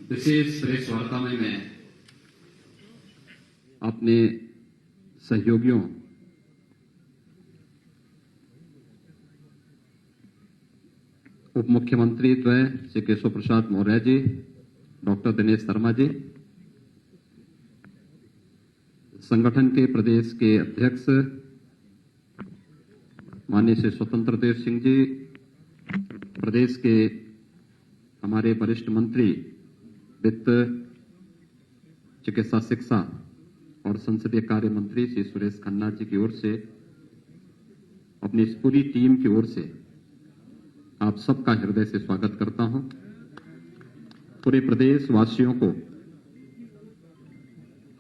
विशेष press वार्ता में मैं अपने सहयोगियों उप मुख्यमंत्री द्वय श्री केशव प्रसाद मौर्य जी, डॉक्टर दिनेश शर्मा जी, संगठन के प्रदेश के अध्यक्ष माननीय श्री स्वतंत्र देव सिंह जी, प्रदेश के हमारे वरिष्ठ मंत्री वित्त, चिकित्सा शिक्षा और संसदीय कार्य मंत्री श्री सुरेश खन्ना जी की ओर से, अपनी इस पूरी टीम की ओर से आप सबका हृदय से स्वागत करता हूं। पूरे प्रदेश वासियों को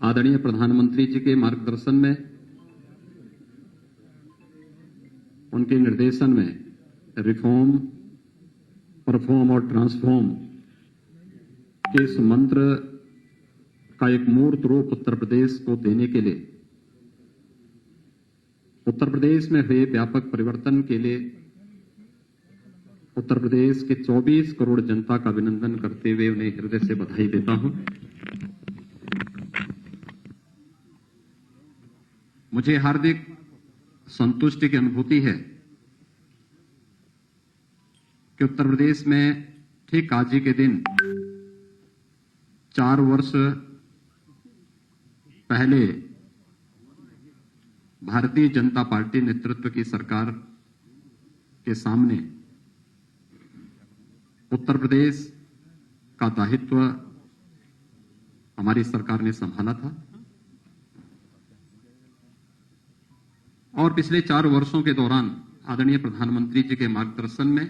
आदरणीय प्रधानमंत्री जी के मार्गदर्शन में, उनके निर्देशन में रिफॉर्म, परफॉर्म और ट्रांसफॉर्म के इस मंत्र का एक मूर्त रूप उत्तर प्रदेश को देने के लिए, उत्तर प्रदेश में हुए व्यापक परिवर्तन के लिए उत्तर प्रदेश के 24 करोड़ जनता का अभिनंदन करते हुए उन्हें हृदय से बधाई देता हूं। मुझे हार्दिक संतुष्टि की अनुभूति है कि उत्तर प्रदेश में ठीक आज ही के दिन 4 वर्ष पहले भारतीय जनता पार्टी नेतृत्व की सरकार के सामने उत्तर प्रदेश का दायित्व हमारी सरकार ने संभाला था और पिछले 4 वर्षों के दौरान आदरणीय प्रधानमंत्री जी के मार्गदर्शन में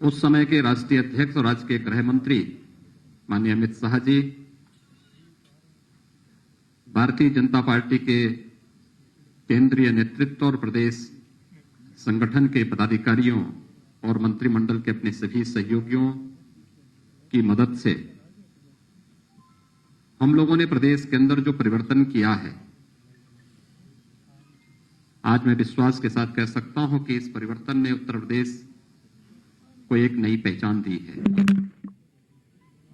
उस समय के राष्ट्रीय अध्यक्ष और राज्य के गृह मंत्री माननीय अमित शाह जी, भारतीय जनता पार्टी के केंद्रीय नेतृत्व और प्रदेश संगठन के पदाधिकारियों और मंत्रिमंडल के अपने सभी सहयोगियों की मदद से हम लोगों ने प्रदेश के अंदर जो परिवर्तन किया है, आज मैं विश्वास के साथ कह सकता हूं कि इस परिवर्तन ने उत्तर प्रदेश को एक नई पहचान दी है।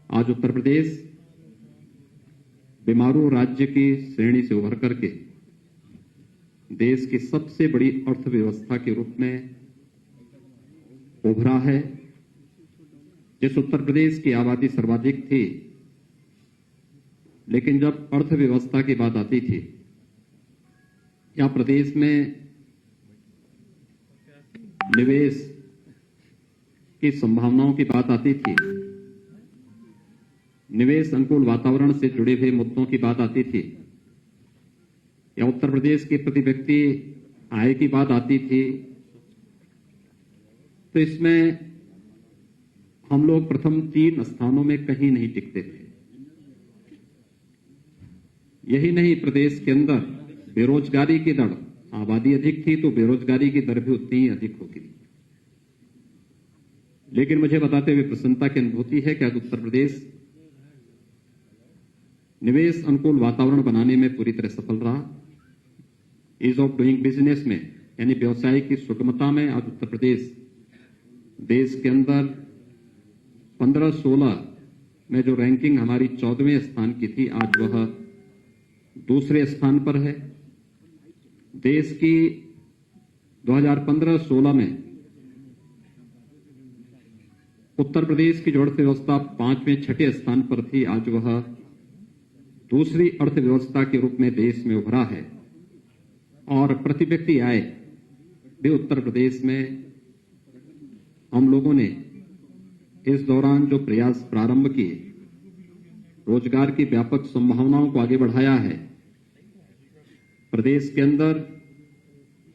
आज उत्तर प्रदेश बीमारू राज्य की श्रेणी से उभर करके देश की सबसे बड़ी अर्थव्यवस्था के रूप में उभरा है। जिस उत्तर प्रदेश की आबादी सर्वाधिक थी, लेकिन जब अर्थव्यवस्था की बात आती थी या प्रदेश में निवेश की संभावनाओं की बात आती थी, निवेश अनुकूल वातावरण से जुड़े हुए मुद्दों की बात आती थी, या उत्तर प्रदेश के प्रति व्यक्ति आय की बात आती थी, तो इसमें हम लोग प्रथम 3 स्थानों में कहीं नहीं टिकते थे। यही नहीं, प्रदेश के अंदर बेरोजगारी की दर, आबादी अधिक थी तो बेरोजगारी की दर भी उतनी ही अधिक होगी। लेकिन मुझे बताते हुए प्रसन्नता की अनुभूति है कि आज उत्तर प्रदेश निवेश अनुकूल वातावरण बनाने में पूरी तरह सफल रहा। ईज ऑफ डूइंग बिजनेस में, यानी व्यवसाय की सुगमता में, आज उत्तर प्रदेश देश के अंदर 15-16 में जो रैंकिंग हमारी 14वें स्थान की थी, आज वह दूसरे स्थान पर है। देश की 2015-16 में उत्तर प्रदेश की जो अर्थव्यवस्था 5वें-6ठे स्थान पर थी, आज वह दूसरी अर्थव्यवस्था के रूप में देश में उभरा है। और प्रति व्यक्ति आय भी उत्तर प्रदेश में हम लोगों ने इस दौरान जो प्रयास प्रारंभ किए, रोजगार की व्यापक संभावनाओं को आगे बढ़ाया है। प्रदेश के अंदर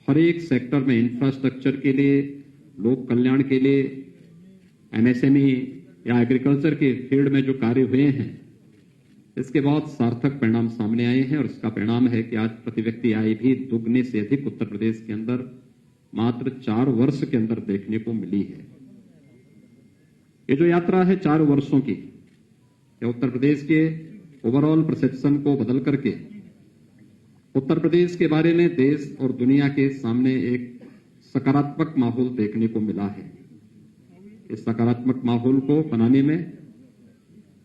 हर एक सेक्टर में इंफ्रास्ट्रक्चर के लिए, लोक कल्याण के लिए, एमएसएमई या एग्रीकल्चर के फील्ड में जो कार्य हुए हैं, इसके बहुत सार्थक परिणाम सामने आए हैं। और इसका परिणाम है कि आज प्रति व्यक्ति आय भी दुगने से अधिक उत्तर प्रदेश के अंदर मात्र 4 वर्ष के अंदर देखने को मिली है। ये जो यात्रा है 4 वर्षों की, या उत्तर प्रदेश के ओवरऑल परसेप्शन को बदल करके उत्तर प्रदेश के बारे में देश और दुनिया के सामने एक सकारात्मक माहौल देखने को मिला है। इस सकारात्मक माहौल को बनाने में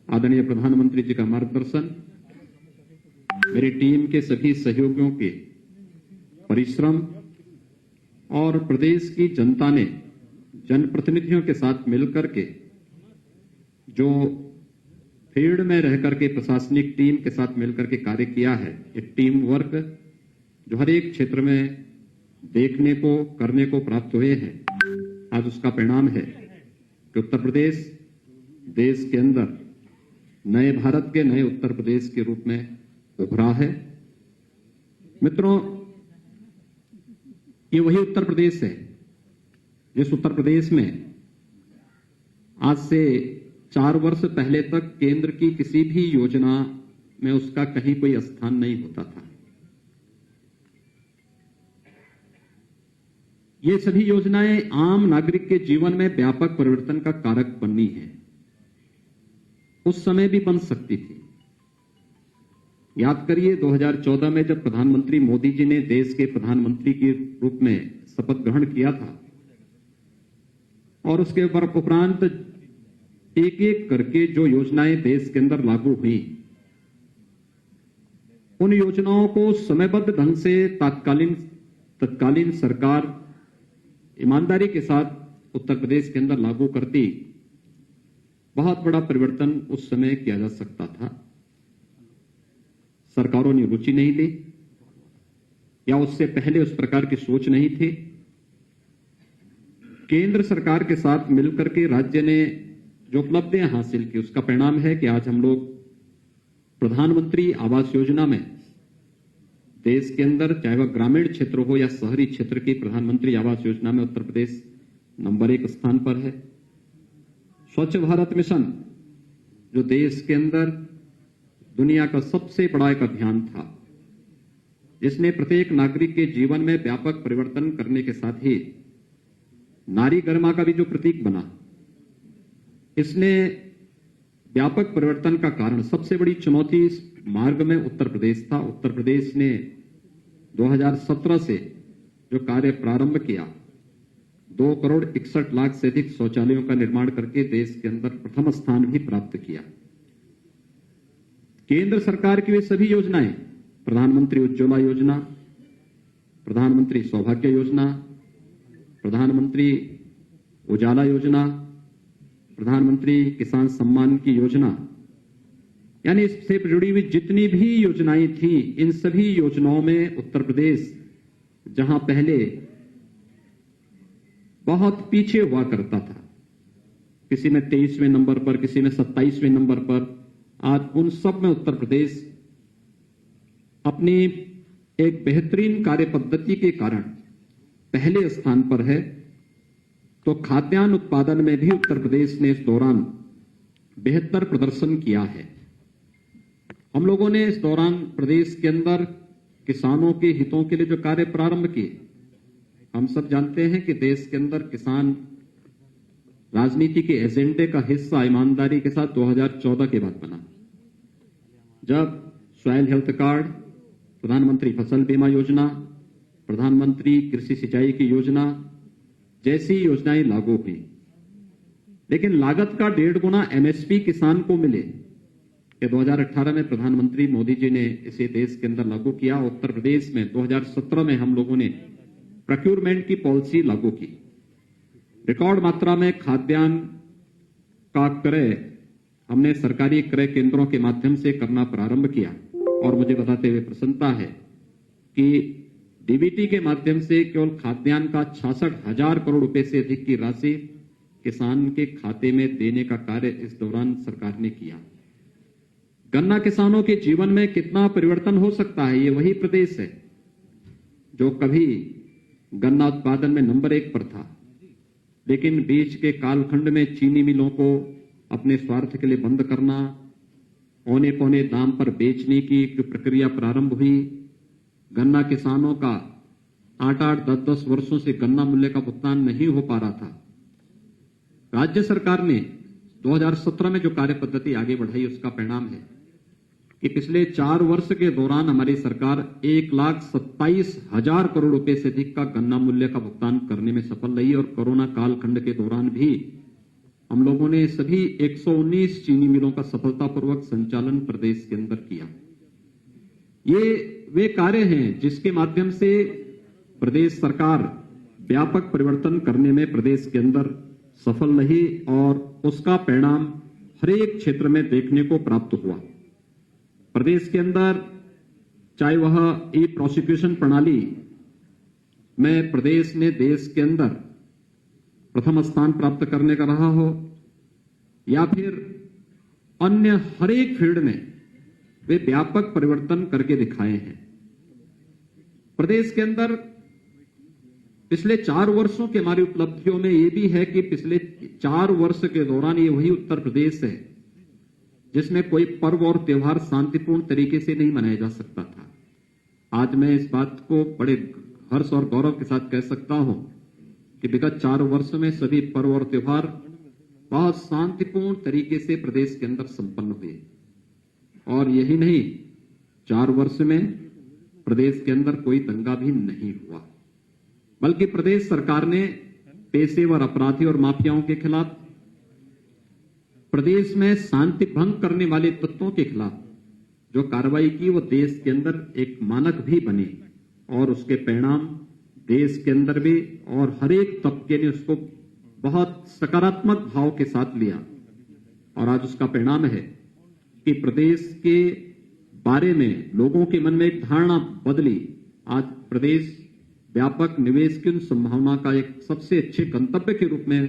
आदरणीय प्रधानमंत्री जी का मार्गदर्शन, मेरी टीम के सभी सहयोगियों के परिश्रम और प्रदेश की जनता ने जनप्रतिनिधियों के साथ मिलकर के जो फील्ड में रहकर के प्रशासनिक टीम के साथ मिलकर के कार्य किया है, ये टीम वर्क जो हर एक क्षेत्र में देखने को करने को प्राप्त हुए हैं, आज उसका परिणाम है कि उत्तर प्रदेश देश के अंदर नए भारत के नए उत्तर प्रदेश के रूप में उभरा है। मित्रों, ये वही उत्तर प्रदेश है जिस उत्तर प्रदेश में आज से 4 वर्ष पहले तक केंद्र की किसी भी योजना में उसका कहीं कोई स्थान नहीं होता था। ये सभी योजनाएं आम नागरिक के जीवन में व्यापक परिवर्तन का कारक बननी है, उस समय भी बन सकती थी। याद करिए 2014 में जब प्रधानमंत्री मोदी जी ने देश के प्रधानमंत्री के रूप में शपथ ग्रहण किया था और उसके उपरांत एक एक करके जो योजनाएं देश के अंदर लागू हुई, उन योजनाओं को समयबद्ध ढंग से तत्कालीन सरकार ईमानदारी के साथ उत्तर प्रदेश के अंदर लागू करती, बहुत बड़ा परिवर्तन उस समय किया जा सकता था। सरकारों ने रुचि नहीं ली या उससे पहले उस प्रकार की सोच नहीं थी। केंद्र सरकार के साथ मिलकर के राज्य ने जो उपलब्धियां हासिल की, उसका परिणाम है कि आज हम लोग प्रधानमंत्री आवास योजना में देश के अंदर, चाहे वह ग्रामीण क्षेत्र हो या शहरी क्षेत्र की प्रधानमंत्री आवास योजना में उत्तर प्रदेश नंबर 1 स्थान पर है। स्वच्छ भारत मिशन जो देश के अंदर दुनिया का सबसे बड़ा एक अभियान था, जिसने प्रत्येक नागरिक के जीवन में व्यापक परिवर्तन करने के साथ ही नारी गरिमा का भी जो प्रतीक बना, इसने व्यापक परिवर्तन का कारण, सबसे बड़ी चुनौती इस मार्ग में उत्तर प्रदेश था। उत्तर प्रदेश ने 2017 से जो कार्य प्रारंभ किया, 2,61,00,000 से अधिक शौचालयों का निर्माण करके देश के अंदर प्रथम स्थान भी प्राप्त किया। केंद्र सरकार की वे सभी योजनाएं, प्रधानमंत्री उज्ज्वला योजना, प्रधानमंत्री सौभाग्य योजना, प्रधानमंत्री उजाला योजना, प्रधानमंत्री किसान सम्मान की योजना, यानी इससे जुड़ी हुई जितनी भी योजनाएं थी, इन सभी योजनाओं में उत्तर प्रदेश जहां पहले बहुत पीछे हुआ करता था, किसी में 23वें नंबर पर, किसी में 27वें नंबर पर, आज उन सब में उत्तर प्रदेश अपनी एक बेहतरीन कार्य पद्धति के कारण पहले स्थान पर है। तो खाद्यान्न उत्पादन में भी उत्तर प्रदेश ने इस दौरान बेहतर प्रदर्शन किया है। हम लोगों ने इस दौरान प्रदेश के अंदर किसानों के हितों के लिए जो कार्य प्रारंभ किए, हम सब जानते हैं कि देश के अंदर किसान राजनीति के एजेंडे का हिस्सा ईमानदारी के साथ 2014 के बाद बना, जब सॉइल हेल्थ कार्ड, प्रधानमंत्री फसल बीमा योजना, प्रधानमंत्री कृषि सिंचाई की योजना जैसी योजनाएं लागू हुई। लेकिन लागत का 1.5 गुना एमएसपी किसान को मिले, ये 2018 में प्रधानमंत्री मोदी जी ने इसे देश के अंदर लागू किया। उत्तर प्रदेश में 2017 में हम लोगों ने प्रोक्योरमेंट की पॉलिसी लागू की। रिकॉर्ड मात्रा में खाद्यान्न का क्रय हमने सरकारी क्रय केंद्रों के माध्यम से करना प्रारंभ किया और मुझे बताते हुए प्रसन्नता है कि डीबीटी के माध्यम से केवल खाद्यान्न का 66,000 करोड़ रुपए से अधिक की राशि किसान के खाते में देने का कार्य इस दौरान सरकार ने किया। गन्ना किसानों के जीवन में कितना परिवर्तन हो सकता है, ये वही प्रदेश है जो कभी गन्ना उत्पादन में नंबर 1 पर था, लेकिन बीच के कालखंड में चीनी मिलों को अपने स्वार्थ के लिए बंद करना, औने पौने दाम पर बेचने की जो प्रक्रिया प्रारंभ हुई, गन्ना किसानों का 8-8, 10-10 वर्षों से गन्ना मूल्य का भुगतान नहीं हो पा रहा था। राज्य सरकार ने 2017 में जो कार्य पद्धति आगे बढ़ाई, उसका परिणाम है कि पिछले 4 वर्ष के दौरान हमारी सरकार 1,27,000 करोड़ रुपए से अधिक का गन्ना मूल्य का भुगतान करने में सफल रही और कोरोना कालखंड के दौरान भी हम लोगों ने सभी 119 चीनी मिलों का सफलतापूर्वक संचालन प्रदेश के अंदर किया। ये वे कार्य हैं जिसके माध्यम से प्रदेश सरकार व्यापक परिवर्तन करने में प्रदेश के अंदर सफल रही और उसका परिणाम हर एक क्षेत्र में देखने को प्राप्त हुआ। प्रदेश के अंदर चाहे वह ई प्रोसिक्यूशन प्रणाली में प्रदेश ने देश के अंदर प्रथम स्थान प्राप्त करने का रहा हो या फिर अन्य हर एक फील्ड में वे व्यापक परिवर्तन करके दिखाए हैं। प्रदेश के अंदर पिछले 4 वर्षों की हमारी उपलब्धियों में यह भी है कि पिछले 4 वर्ष के दौरान ये वही उत्तर प्रदेश है जिसमें कोई पर्व और त्योहार शांतिपूर्ण तरीके से नहीं मनाया जा सकता था। आज मैं इस बात को बड़े हर्ष और गौरव के साथ कह सकता हूं कि विगत 4 वर्ष में सभी पर्व और त्योहार बहुत शांतिपूर्ण तरीके से प्रदेश के अंदर संपन्न हुए। और यही नहीं, 4 वर्ष में प्रदेश के अंदर कोई दंगा भी नहीं हुआ, बल्कि प्रदेश सरकार ने पेशेवर अपराधी और माफियाओं के खिलाफ, प्रदेश में शांति भंग करने वाले तत्वों के खिलाफ जो कार्रवाई की वो देश के अंदर एक मानक भी बने और उसके परिणाम देश के अंदर भी और हर एक तबके ने उसको बहुत सकारात्मक भाव के साथ लिया। और आज उसका परिणाम है कि प्रदेश के बारे में लोगों के मन में एक धारणा बदली। आज प्रदेश व्यापक निवेश की उन संभावना का एक सबसे अच्छे गंतव्य के रूप में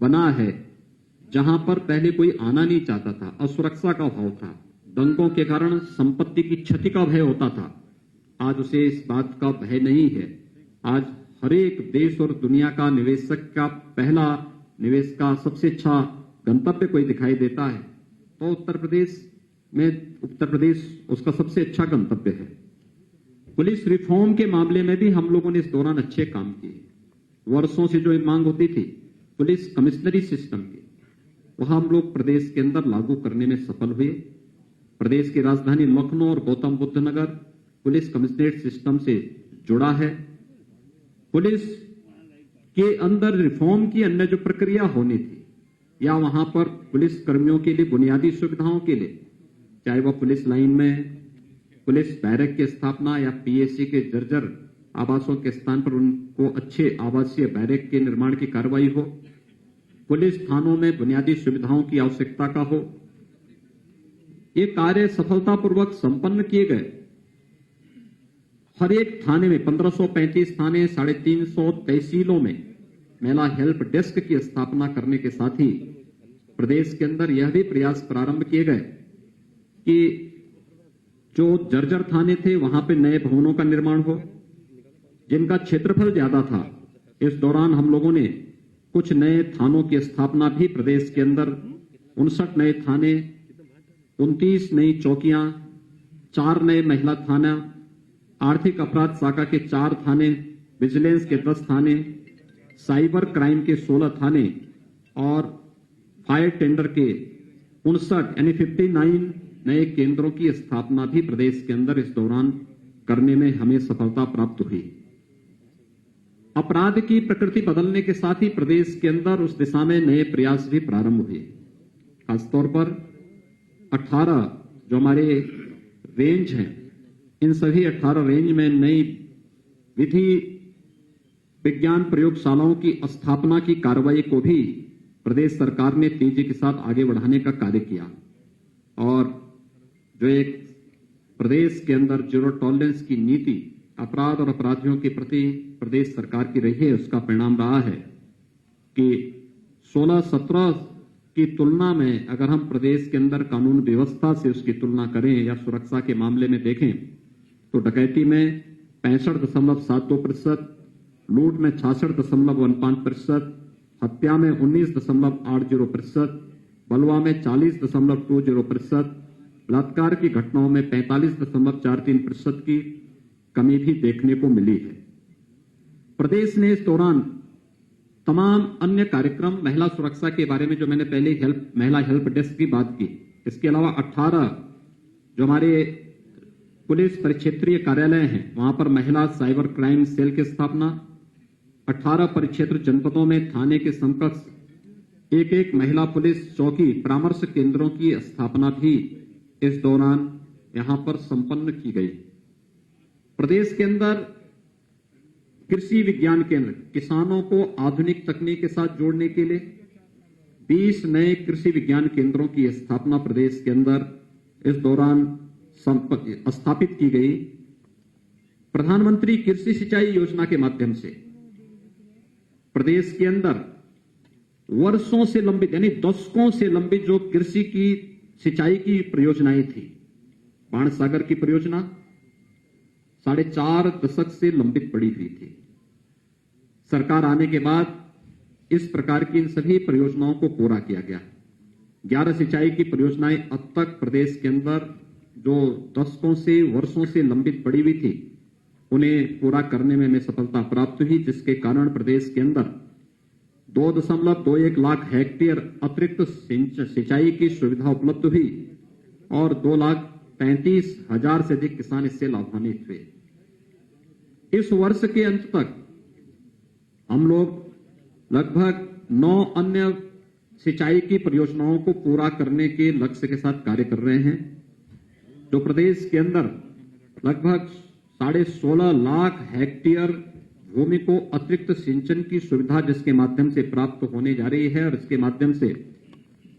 बना है, जहां पर पहले कोई आना नहीं चाहता था, असुरक्षा का भाव था, दंगों के कारण संपत्ति की क्षति का भय होता था। आज उसे इस बात का भय नहीं है। आज हर एक देश और दुनिया का निवेशक का पहला निवेश का सबसे अच्छा गंतव्य कोई दिखाई देता है तो उत्तर प्रदेश उसका सबसे अच्छा गंतव्य है। पुलिस रिफॉर्म के मामले में भी हम लोगों ने इस दौरान अच्छे काम किए। वर्षों से जो मांग होती थी पुलिस कमिश्नरी सिस्टम की, वहां हम लोग प्रदेश के अंदर लागू करने में सफल हुए। प्रदेश की राजधानी लखनऊ और गौतम बुद्ध नगर पुलिस कमिश्नरेट सिस्टम से जुड़ा है। पुलिस के अंदर रिफॉर्म की अन्य जो प्रक्रिया होनी थी या वहां पर पुलिस कर्मियों के लिए बुनियादी सुविधाओं के लिए, चाहे वह पुलिस लाइन में पुलिस बैरक की स्थापना या पीएससी के जर्जर आवासों के स्थान पर उनको अच्छे आवासीय बैरक के निर्माण की कार्रवाई हो, पुलिस थानों में बुनियादी सुविधाओं की आवश्यकता का हो, ये कार्य सफलतापूर्वक संपन्न किए गए। हर एक थाने में 1535 थाने, 350 तहसीलों में महिला हेल्प डेस्क की स्थापना करने के साथ ही प्रदेश के अंदर यह भी प्रयास प्रारंभ किए गए कि जो जर्जर थाने थे वहां पे नए भवनों का निर्माण हो, जिनका क्षेत्रफल ज्यादा था। इस दौरान हम लोगों ने कुछ नए थानों की स्थापना भी प्रदेश के अंदर 59 नए थाने, 29 नई चौकियां, 4 नए महिला थाना, आर्थिक अपराध शाखा के 4 थाने, विजिलेंस के 10 थाने, साइबर क्राइम के 16 थाने और फायर टेंडर के 59 यानी 59 नए केंद्रों की स्थापना भी प्रदेश के अंदर इस दौरान करने में हमें सफलता प्राप्त हुई। अपराध की प्रकृति बदलने के साथ ही प्रदेश के अंदर उस दिशा में नए प्रयास भी प्रारंभ हुए। खासतौर पर 18 जो हमारे रेंज हैं, इन सभी 18 रेंज में नई विधि विज्ञान प्रयोगशालाओं की स्थापना की कार्रवाई को भी प्रदेश सरकार ने तेजी के साथ आगे बढ़ाने का कार्य किया। और जो एक प्रदेश के अंदर जीरो टॉलरेंस की नीति अपराध और अपराधियों के प्रति प्रदेश सरकार की रही है, उसका परिणाम रहा है कि 16-17 की तुलना में अगर हम प्रदेश के अंदर कानून व्यवस्था से उसकी तुलना करें या सुरक्षा के मामले में देखें तो डकैती में 65.72%, लूट में 66.15%, हत्या में 19.80%, बलवा में 40.20%, बलात्कार की घटनाओं में 45.43% की कमी भी देखने को मिली है। प्रदेश ने इस दौरान तमाम अन्य कार्यक्रम, महिला सुरक्षा के बारे में जो मैंने पहले महिला हेल्प डेस्क की बात की, इसके अलावा 18 जो हमारे पुलिस परिक्षेत्रीय कार्यालय हैं वहां पर महिला साइबर क्राइम सेल की स्थापना, 18 परिक्षेत्र जनपदों में थाने के समकक्ष एक एक महिला पुलिस चौकी परामर्श केंद्रों की स्थापना भी इस दौरान यहां पर संपन्न की गई। प्रदेश के अंदर कृषि विज्ञान केंद्र किसानों को आधुनिक तकनीक के साथ जोड़ने के लिए 20 नए कृषि विज्ञान केंद्रों की स्थापना प्रदेश के अंदर इस दौरान स्थापित की गई। प्रधानमंत्री कृषि सिंचाई योजना के माध्यम से प्रदेश के अंदर वर्षों से लंबित यानी दशकों से लंबित जो कृषि की सिंचाई की परियोजनाएं थी, बाणसागर की परियोजना 4.5 दशक से लंबित पड़ी हुई थी। सरकार आने के बाद इस प्रकार की इन सभी परियोजनाओं को पूरा किया गया। 11 सिंचाई की परियोजनाएं अब तक प्रदेश के अंदर जो दशकों से वर्षों से लंबित पड़ी हुई थी, उन्हें पूरा करने में हमें सफलता प्राप्त हुई, जिसके कारण प्रदेश के अंदर 2.21 लाख हेक्टेयर अतिरिक्त सिंचाई की सुविधा उपलब्ध हुई और 2,35,000 से अधिक किसान इससे लाभान्वित हुए। इस वर्ष के अंत तक हम लोग लगभग 9 अन्य सिंचाई की परियोजनाओं को पूरा करने के लक्ष्य के साथ कार्य कर रहे हैं, जो प्रदेश के अंदर लगभग 16.5 लाख हेक्टेयर भूमि को अतिरिक्त सिंचन की सुविधा जिसके माध्यम से प्राप्त होने जा रही है और इसके माध्यम से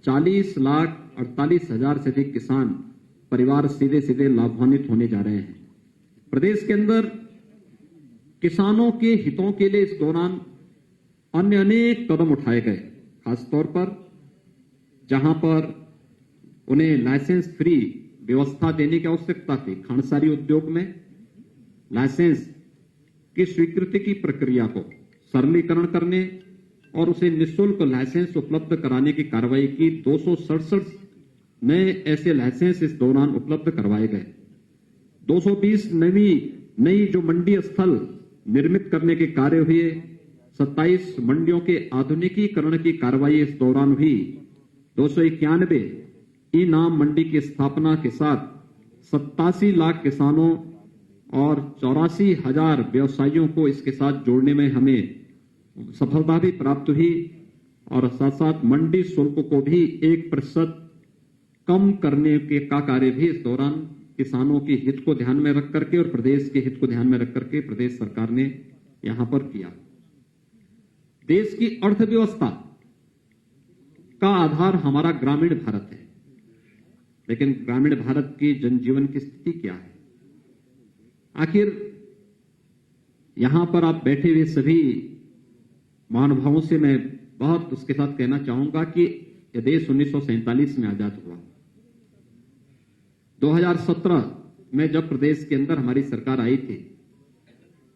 40,48,000 से अधिक किसान परिवार सीधे सीधे लाभान्वित होने जा रहे हैं। प्रदेश के अंदर किसानों के हितों के लिए इस दौरान अन्य अनेक कदम उठाए गए, खासतौर पर जहां पर उन्हें लाइसेंस फ्री व्यवस्था देने की आवश्यकता थी। खांडसारी उद्योग में लाइसेंस की स्वीकृति की प्रक्रिया को सरलीकरण करने और उसे निःशुल्क लाइसेंस उपलब्ध कराने की कार्रवाई की। 267 नए ऐसे लाइसेंस इस दौरान उपलब्ध करवाए गए। 220 नई जो मंडी स्थल निर्मित करने के कार्य हुए। 27 मंडियों के आधुनिकीकरण की कार्रवाई इस दौरान हुई। 291 ई नाम मंडी की स्थापना के साथ 87 लाख किसानों और 84,000 व्यवसायियों को इसके साथ जोड़ने में हमें सफलता भी प्राप्त हुई और साथ साथ मंडी शुल्क को भी 1% कम करने का कार्य भी इस दौरान किसानों के हित को ध्यान में रख करके और प्रदेश के हित को ध्यान में रख करके प्रदेश सरकार ने यहां पर किया। देश की अर्थव्यवस्था का आधार हमारा ग्रामीण भारत है, लेकिन ग्रामीण भारत की जनजीवन की स्थिति क्या है? आखिर यहां पर आप बैठे हुए सभी महानुभावों से मैं बहुत उसके साथ कहना चाहूंगा कि यह देश 1947 में आजाद हुआ। 2017 में जब प्रदेश के अंदर हमारी सरकार आई थी,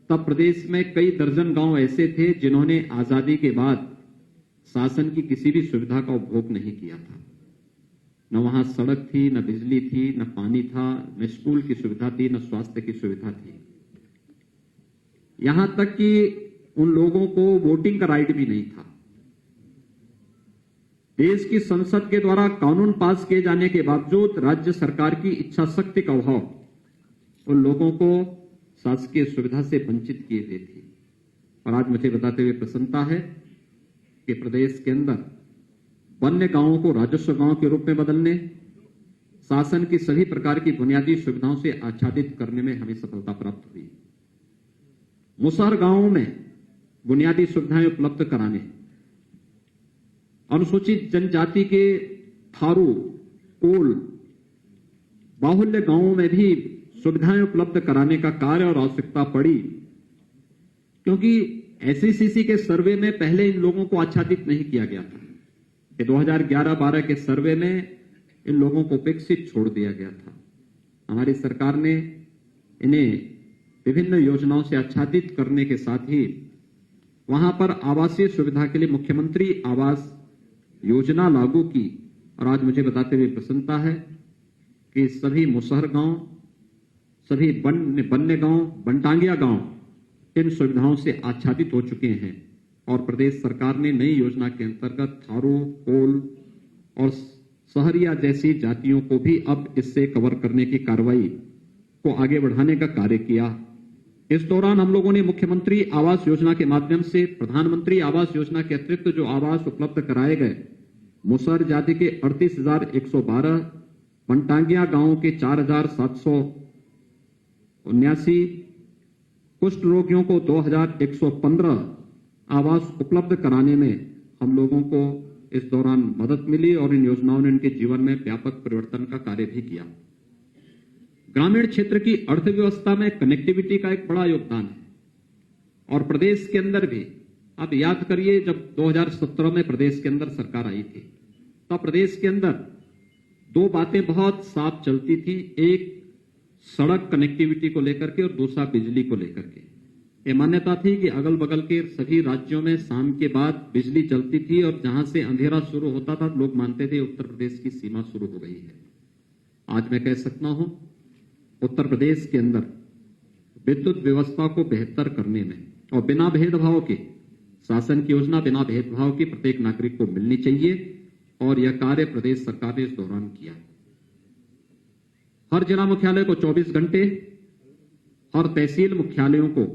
तब प्रदेश में कई दर्जन गांव ऐसे थे जिन्होंने आजादी के बाद शासन की किसी भी सुविधा का उपभोग नहीं किया था। न वहां सड़क थी, न बिजली थी, न पानी था, न स्कूल की सुविधा थी, न स्वास्थ्य की सुविधा थी। यहां तक कि उन लोगों को वोटिंग का राइट भी नहीं था। देश की संसद के द्वारा कानून पास किए जाने के बावजूद राज्य सरकार की इच्छा शक्ति का अभाव उन लोगों को शासकीय सुविधा से वंचित किए हुए थी। और आज मुझे बताते हुए प्रसन्नता है कि प्रदेश के अंदर वन्य गांवों को राजस्व गांव के रूप में बदलने, शासन की सभी प्रकार की बुनियादी सुविधाओं से आच्छादित करने में हमें सफलता प्राप्त हुई। मुसहर गांवों में बुनियादी सुविधाएं उपलब्ध कराने, अनुसूचित जनजाति के थारू, कोल, बाहुल्य गांवों में भी सुविधाएं उपलब्ध कराने का कार्य और आवश्यकता पड़ी, क्योंकि एसईसीसी के सर्वे में पहले इन लोगों को आच्छादित नहीं किया गया था। 2011-12 के सर्वे में इन लोगों को उपेक्षित छोड़ दिया गया था। हमारी सरकार ने इन्हें विभिन्न योजनाओं से आच्छादित करने के साथ ही वहां पर आवासीय सुविधा के लिए मुख्यमंत्री आवास योजना लागू की। और आज मुझे बताते हुए प्रसन्नता है कि सभी मुसहर गांव, सभी वन्य गांव, बनटांगिया गांव इन सुविधाओं से आच्छादित हो चुके हैं। और प्रदेश सरकार ने नई योजना के अंतर्गत थारू, कोल और सहरिया जैसी जातियों को भी अब इससे कवर करने की कार्रवाई को आगे बढ़ाने का कार्य किया। इस दौरान हम लोगों ने मुख्यमंत्री आवास योजना के माध्यम से प्रधानमंत्री आवास योजना के अतिरिक्त जो आवास उपलब्ध कराए गए, मुसहर जाति के 38,112, पंटांगिया गांव के 4,779, कुष्ठ रोगियों को 2,115 आवास उपलब्ध कराने में हम लोगों को इस दौरान मदद मिली और इन योजनाओं ने उनके जीवन में व्यापक परिवर्तन का कार्य भी किया। ग्रामीण क्षेत्र की अर्थव्यवस्था में कनेक्टिविटी का एक बड़ा योगदान है और प्रदेश के अंदर भी आप याद करिए, जब 2017 में प्रदेश के अंदर सरकार आई थी तब प्रदेश के अंदर दो बातें बहुत साफ चलती थी, एक सड़क कनेक्टिविटी को लेकर के और दूसरा बिजली को लेकर के। ये मान्यता थी कि अगल बगल के सभी राज्यों में शाम के बाद बिजली चलती थी और जहां से अंधेरा शुरू होता था लोग मानते थे उत्तर प्रदेश की सीमा शुरू हो गई है। आज मैं कह सकता हूं उत्तर प्रदेश के अंदर विद्युत व्यवस्था को बेहतर करने में और बिना भेदभाव के शासन की योजना बिना भेदभाव की प्रत्येक नागरिक को मिलनी चाहिए और यह कार्य प्रदेश सरकार ने इस दौरान किया। हर जिला मुख्यालय को 24 घंटे, हर तहसील मुख्यालयों को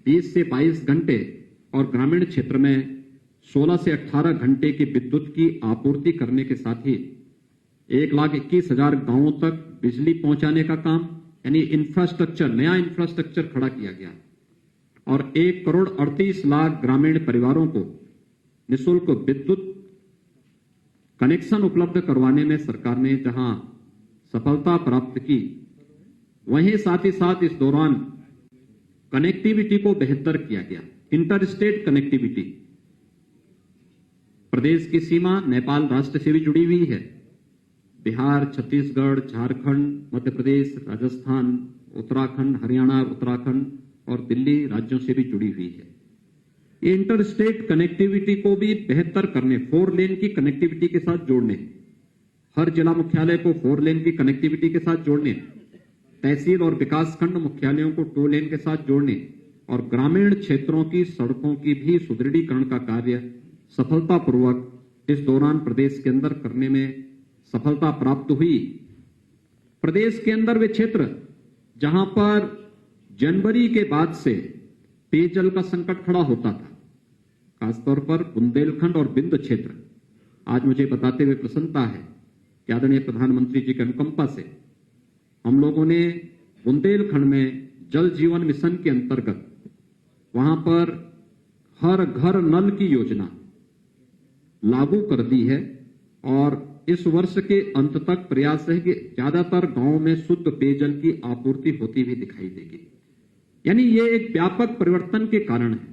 20 से 22 घंटे और ग्रामीण क्षेत्र में 16 से 18 घंटे की विद्युत की आपूर्ति करने के साथ ही 1,21,000 गांवों तक बिजली पहुंचाने का काम, यानी इंफ्रास्ट्रक्चर, नया इंफ्रास्ट्रक्चर खड़ा किया गया और 1,38,00,000 ग्रामीण परिवारों को निःशुल्क विद्युत कनेक्शन उपलब्ध करवाने में सरकार ने जहां सफलता प्राप्त की, वहीं साथ ही साथ इस दौरान कनेक्टिविटी को बेहतर किया गया। इंटर स्टेट कनेक्टिविटी, प्रदेश की सीमा नेपाल राष्ट्र से भी जुड़ी हुई है। बिहार, छत्तीसगढ़, झारखंड, मध्य प्रदेश, राजस्थान, उत्तराखंड, हरियाणा, उत्तराखंड और दिल्ली राज्यों से भी जुड़ी हुई है। ये इंटर स्टेट कनेक्टिविटी को भी बेहतर करने, 4 लेन की कनेक्टिविटी के साथ जोड़ने, हर जिला मुख्यालय को 4 लेन की कनेक्टिविटी के साथ जोड़ने, तहसील और विकासखंड मुख्यालयों को 2 लेन के साथ जोड़ने और ग्रामीण क्षेत्रों की सड़कों की भी सुदृढ़ीकरण का कार्य सफलतापूर्वक इस दौरान प्रदेश के अंदर करने में सफलता प्राप्त हुई। प्रदेश के अंदर वे क्षेत्र जहां पर जनवरी के बाद से पेयजल का संकट खड़ा होता था, खासतौर पर बुंदेलखंड और बिंद क्षेत्र, आज मुझे बताते हुए प्रसन्नता है कि आदरणीय प्रधानमंत्री जी के अनुकंपा से हम लोगों ने बुंदेलखंड में जल जीवन मिशन के अंतर्गत वहां पर हर घर नल की योजना लागू कर दी है और इस वर्ष के अंत तक प्रयास है कि ज्यादातर गांवों में शुद्ध पेयजल की आपूर्ति होती हुई दिखाई देगी। यानी ये एक व्यापक परिवर्तन के कारण है।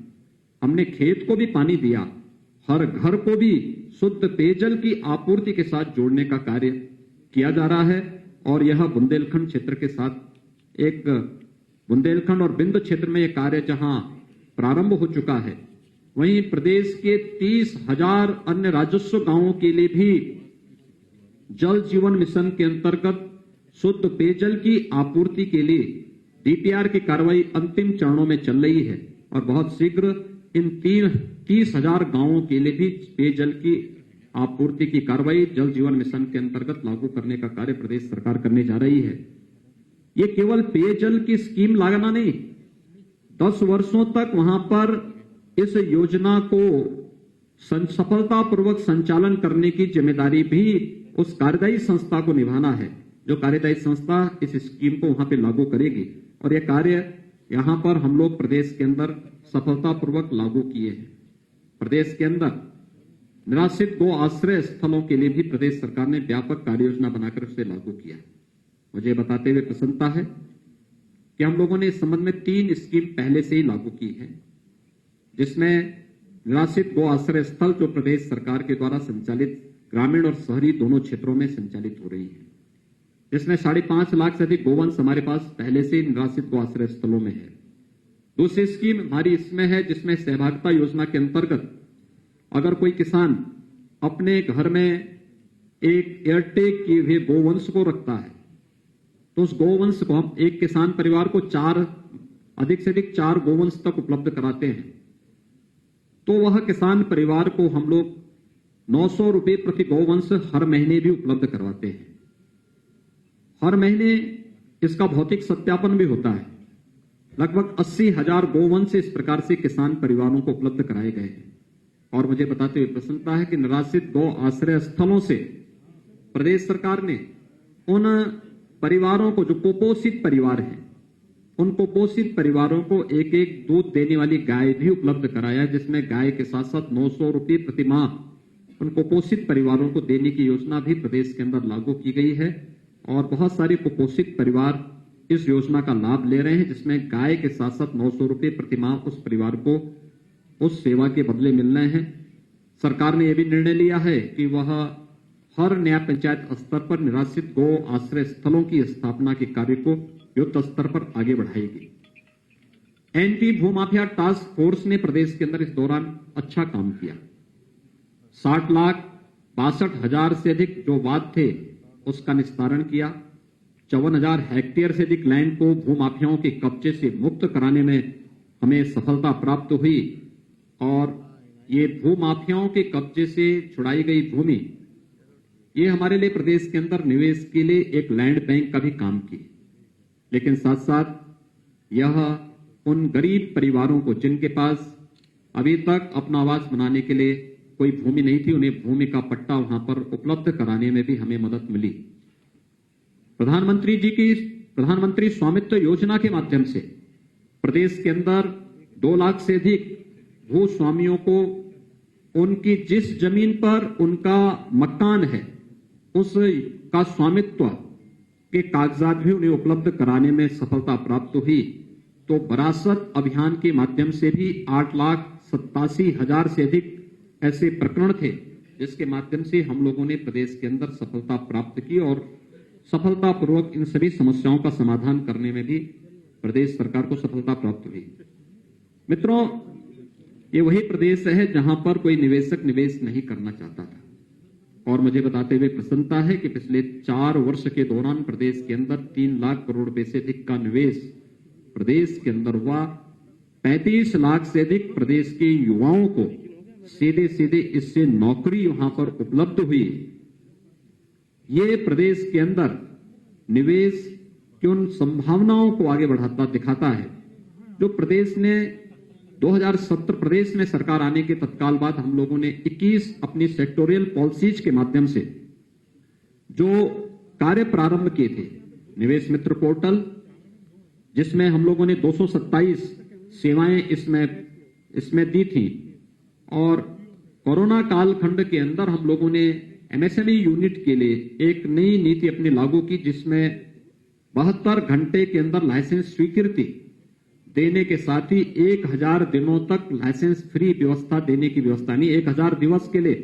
हमने खेत को भी पानी दिया, हर घर को भी शुद्ध पेयजल की आपूर्ति के साथ जोड़ने का कार्य किया जा रहा है और यह बुंदेलखंड क्षेत्र के साथ एक बुंदेलखंड और बिंद क्षेत्र में यह कार्य जहां प्रारंभ हो चुका है, वहीं प्रदेश के 30,000 अन्य राजस्व गांवों के लिए भी जल जीवन मिशन के अंतर्गत शुद्ध पेयजल की आपूर्ति के लिए डीपीआर की कार्रवाई अंतिम चरणों में चल रही है और बहुत शीघ्र इन 30,000 गांवों के लिए भी पेयजल की आपूर्ति की कार्रवाई जल जीवन मिशन के अंतर्गत लागू करने का कार्य प्रदेश सरकार करने जा रही है। ये केवल पेयजल की स्कीम लाना नहीं, 10 वर्षों तक वहां पर इस योजना को सफलतापूर्वक संचालन करने की जिम्मेदारी भी उस कार्यदायी संस्था को निभाना है, जो कार्यदायी संस्था इस स्कीम को वहां पे लागू करेगी और यह कार्य यहां पर हम लोग प्रदेश के अंदर सफलतापूर्वक लागू किए हैं। प्रदेश के अंदर निराश्रित गो आश्रय स्थलों के लिए भी प्रदेश सरकार ने व्यापक कार्य योजना बनाकर उसे लागू किया। मुझे बताते हुए प्रसन्नता है कि हम लोगों ने इस संबंध में 3 स्कीम पहले से ही लागू की है, जिसमें निराश्रित गो आश्रय स्थल जो प्रदेश सरकार के द्वारा संचालित ग्रामीण और शहरी दोनों क्षेत्रों में संचालित हो रही है, जिसमें 5.5 लाख से अधिक गोवंश हमारे पास पहले से निराश्रित गो आश्रय स्थलों में है। दूसरी स्कीम हमारी इसमें है जिसमें सहभागिता योजना के अंतर्गत अगर कोई किसान अपने घर में एक एयरटेक किए हुए गोवंश को रखता है तो उस गोवंश को हम एक किसान परिवार को अधिक से अधिक 4 गोवंश तक उपलब्ध कराते हैं, तो वह किसान परिवार को हम लोग 900 रुपये प्रति गोवंश हर महीने भी उपलब्ध करवाते हैं। हर महीने इसका भौतिक सत्यापन भी होता है लगभग 80,000 गोवंश इस प्रकार से किसान परिवारों को उपलब्ध कराए गए हैं। और मुझे बताते हुए प्रसन्नता है कि निराश्रित गौ आश्रय स्थलों से प्रदेश सरकार ने उन परिवारों को, जो कुपोषित परिवार हैं, उन कुपोषित परिवारों को एक एक दूध देने वाली गाय भी उपलब्ध कराया, जिसमें गाय के साथ साथ 900 रुपये प्रति माह उन कुपोषित परिवारों को देने की योजना भी प्रदेश के अंदर लागू की गई है। और बहुत सारे कुपोषित परिवार इस योजना का लाभ ले रहे हैं, जिसमें गाय के साथ साथ 900 रुपये प्रति माह उस परिवार को उस सेवा के बदले मिल रहे हैं। सरकार ने यह भी निर्णय लिया है कि वह हर नया पंचायत स्तर पर निराश्रित गौ आश्रय स्थलों की स्थापना के कार्य को युद्ध स्तर पर आगे बढ़ाएगी। एंटी भूमाफिया टास्क फोर्स ने प्रदेश के अंदर इस दौरान अच्छा काम किया। 60,62,000 से अधिक जो वाद थे उसका निस्तारण किया। 54,000 हेक्टेयर से अधिक लैंड को भूमाफियाओं के कब्जे से मुक्त कराने में हमें सफलता प्राप्त हुई। और ये भूमाफियाओं के कब्जे से छुड़ाई गई भूमि, ये हमारे लिए प्रदेश के अंदर निवेश के लिए एक लैंड बैंक का भी काम की। लेकिन साथ साथ यह उन गरीब परिवारों को जिनके पास अभी तक अपना आवास बनाने के लिए कोई भूमि नहीं थी, उन्हें भूमि का पट्टा वहां पर उपलब्ध कराने में भी हमें मदद मिली। प्रधानमंत्री स्वामित्व योजना के माध्यम से प्रदेश के अंदर 2 लाख से अधिक भू स्वामियों को उनकी जिस जमीन पर उनका मकान है उसका स्वामित्व के कागजात भी उन्हें उपलब्ध कराने में सफलता प्राप्त हुई। तो विरासत अभियान के माध्यम से भी 8,87,000 से अधिक ऐसे प्रकरण थे जिसके माध्यम से हम लोगों ने प्रदेश के अंदर सफलता प्राप्त की और सफलतापूर्वक इन सभी समस्याओं का समाधान करने में भी प्रदेश सरकार को सफलता प्राप्त हुई। मित्रों, ये वही प्रदेश है जहां पर कोई निवेशक निवेश नहीं करना चाहता था। और मुझे बताते हुए प्रसन्नता है कि पिछले 4 वर्ष के दौरान प्रदेश के अंदर 3 लाख करोड़ रुपए से अधिक का निवेश प्रदेश के अंदर हुआ। 35 लाख से अधिक प्रदेश के युवाओं को सीधे सीधे इससे नौकरी वहां पर उपलब्ध हुई। ये प्रदेश के अंदर निवेश की उन संभावनाओं को आगे बढ़ाता दिखाता है जो प्रदेश ने 2017 प्रदेश में सरकार आने के तत्काल बाद हम लोगों ने 21 अपनी सेक्टोरियल पॉलिसीज के माध्यम से जो कार्य प्रारंभ किए थे। निवेश मित्र पोर्टल, जिसमें हम लोगों ने 227 सेवाएं इसमें दी थी। और कोरोना कालखंड के अंदर हम लोगों ने एमएसएमई यूनिट के लिए एक नई नीति अपनी लागू की, जिसमें 72 घंटे के अंदर लाइसेंस स्वीकृति देने के साथ ही 1000 दिनों तक लाइसेंस फ्री व्यवस्था देने की व्यवस्था नहीं। 1000 दिवस के लिए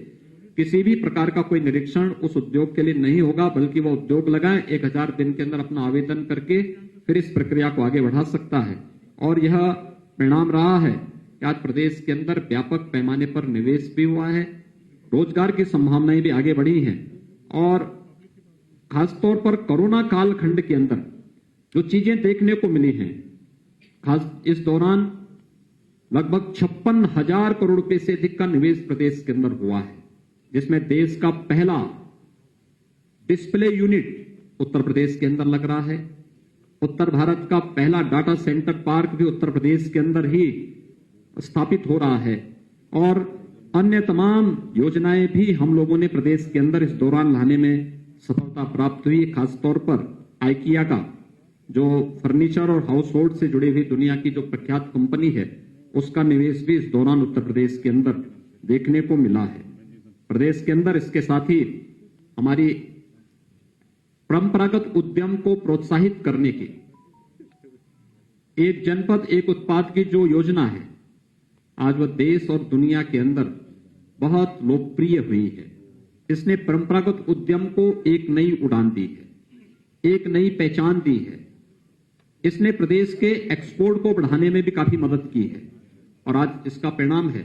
किसी भी प्रकार का कोई निरीक्षण उस उद्योग के लिए नहीं होगा, बल्कि वह उद्योग लगाए 1000 दिन के अंदर अपना आवेदन करके फिर इस प्रक्रिया को आगे बढ़ा सकता है। और यह परिणाम रहा है कि आज प्रदेश के अंदर व्यापक पैमाने पर निवेश भी हुआ है, रोजगार की संभावनाएं भी आगे बढ़ी हैं। और खासतौर पर कोरोना कालखंड के अंदर जो चीजें देखने को मिली हैं, खास इस दौरान लगभग 56,000 करोड़ रुपए से अधिक का निवेश प्रदेश के अंदर हुआ है, जिसमें देश का पहला डिस्प्ले यूनिट उत्तर प्रदेश के अंदर लग रहा है। उत्तर भारत का पहला डाटा सेंटर पार्क भी उत्तर प्रदेश के अंदर ही स्थापित हो रहा है। और अन्य तमाम योजनाएं भी हम लोगों ने प्रदेश के अंदर इस दौरान लाने में सफलता प्राप्त हुई। खासतौर पर आइकिया का जो फर्नीचर और हाउस होल्ड से जुड़ी हुई दुनिया की जो प्रख्यात कंपनी है, उसका निवेश भी इस दौरान उत्तर प्रदेश के अंदर देखने को मिला है। प्रदेश के अंदर इसके साथ ही हमारी परंपरागत उद्यम को प्रोत्साहित करने की एक जनपद एक उत्पाद की जो योजना है, आज वह देश और दुनिया के अंदर बहुत लोकप्रिय हुई है। इसने परंपरागत उद्यम को एक नई उड़ान दी है, एक नई पहचान दी है। इसने प्रदेश के एक्सपोर्ट को बढ़ाने में भी काफी मदद की है। और आज इसका परिणाम है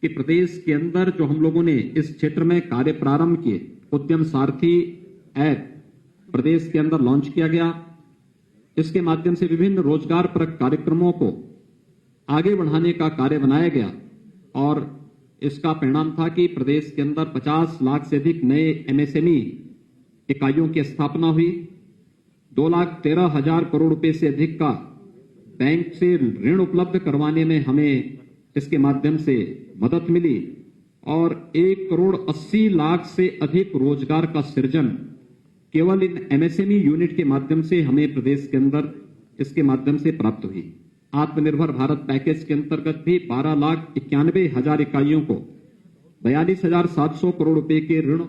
कि प्रदेश के अंदर जो हम लोगों ने इस क्षेत्र में कार्य प्रारंभ किए, उद्यम सारथी ऐप प्रदेश के अंदर लॉन्च किया गया। इसके माध्यम से विभिन्न रोजगार परक कार्यक्रमों को आगे बढ़ाने का कार्य बनाया गया। और इसका परिणाम था कि प्रदेश के अंदर 50 लाख से अधिक नए एमएसएमई इकाइयों की स्थापना हुई। 2,13,000 करोड़ रुपए से अधिक का बैंक से ऋण उपलब्ध करवाने में हमें इसके माध्यम से मदद मिली और 1,80,00,000 से अधिक रोजगार का सृजन केवल इन एमएसएमई यूनिट के माध्यम से हमें प्रदेश के अंदर इसके माध्यम से प्राप्त हुई। आत्मनिर्भर भारत पैकेज के अंतर्गत भी 12,91,000 इकाइयों को 42,700 करोड़ रुपए के ऋण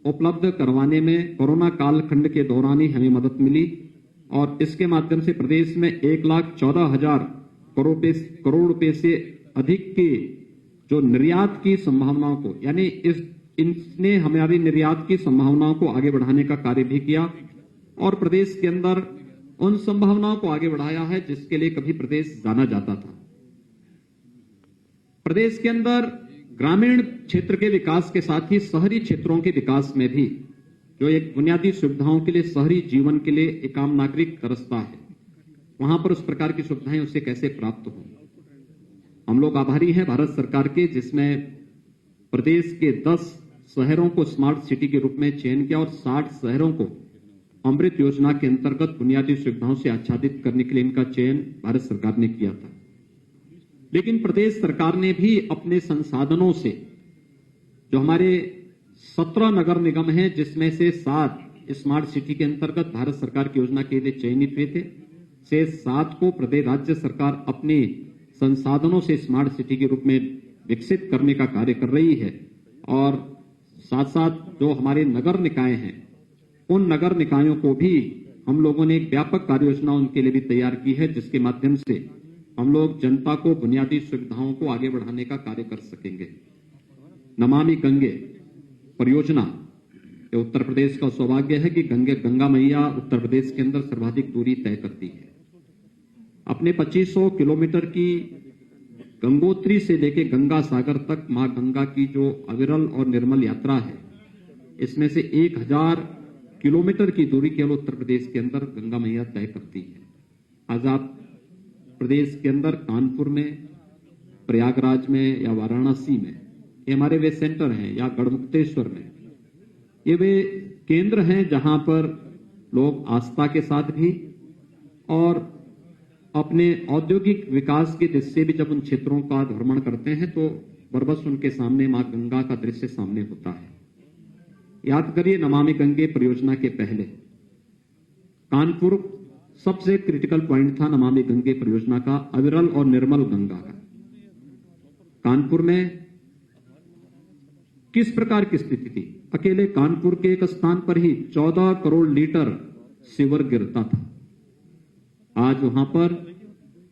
उपलब्ध करवाने में कोरोना कालखंड के दौरान ही हमें मदद मिली और इसके माध्यम से प्रदेश में 1,14,000 करोड़ रुपए से अधिक की जो निर्यात की संभावनाओं को यानी इसने हमारी निर्यात की संभावनाओं को आगे बढ़ाने का कार्य भी किया और प्रदेश के अंदर उन संभावनाओं को आगे बढ़ाया है जिसके लिए कभी प्रदेश जाना जाता था। प्रदेश के अंदर ग्रामीण क्षेत्र के विकास के साथ ही शहरी क्षेत्रों के विकास में भी जो एक बुनियादी सुविधाओं के लिए शहरी जीवन के लिए एक आम नागरिक तरसता है, वहां पर उस प्रकार की सुविधाएं उसे कैसे प्राप्त हो। हम लोग आभारी हैं भारत सरकार के, जिसमें प्रदेश के 10 शहरों को स्मार्ट सिटी के रूप में चयन किया और 60 शहरों को अमृत योजना के अंतर्गत बुनियादी सुविधाओं से आच्छादित करने के लिए इनका चयन भारत सरकार ने किया था। लेकिन प्रदेश सरकार ने भी अपने संसाधनों से जो हमारे 17 नगर निगम हैं, जिसमें से 7 स्मार्ट सिटी के अंतर्गत भारत सरकार की योजना के लिए चयनित हुए थे, से 7 को प्रदेश राज्य सरकार अपने संसाधनों से स्मार्ट सिटी के रूप में विकसित करने का कार्य कर रही है और साथ साथ जो हमारे नगर निकाय हैं उन नगर निकायों को भी हम लोगों ने एक व्यापक कार्य योजना उनके लिए भी तैयार की है, जिसके माध्यम से हम लोग जनता को बुनियादी सुविधाओं को आगे बढ़ाने का कार्य कर सकेंगे। नमामि गंगे परियोजना, ये उत्तर प्रदेश का सौभाग्य है कि गंगा मैया उत्तर प्रदेश के अंदर सर्वाधिक दूरी तय करती है। अपने 2500 किलोमीटर की गंगोत्री से लेके गंगा सागर तक मां गंगा की जो अविरल और निर्मल यात्रा है, इसमें से 1000 किलोमीटर की दूरी केवल उत्तर प्रदेश के अंदर गंगा मैया तय करती है। आज आप प्रदेश के अंदर कानपुर में, प्रयागराज में या वाराणसी में, ये हमारे वे सेंटर हैं, या गढ़मुक्तेश्वर में, ये वे केंद्र हैं जहां पर लोग आस्था के साथ भी और अपने औद्योगिक विकास के दृष्टि से भी जब उन क्षेत्रों का भ्रमण करते हैं तो बरबस उनके सामने मां गंगा का दृश्य सामने होता है। याद करिए, नमामि गंगे परियोजना के पहले कानपुर सबसे क्रिटिकल पॉइंट था नमामि गंगे परियोजना का, अविरल और निर्मल गंगा का। कानपुर में किस प्रकार की स्थिति थी? अकेले कानपुर के एक स्थान पर ही 14 करोड़ लीटर सीवर गिरता था। आज वहां पर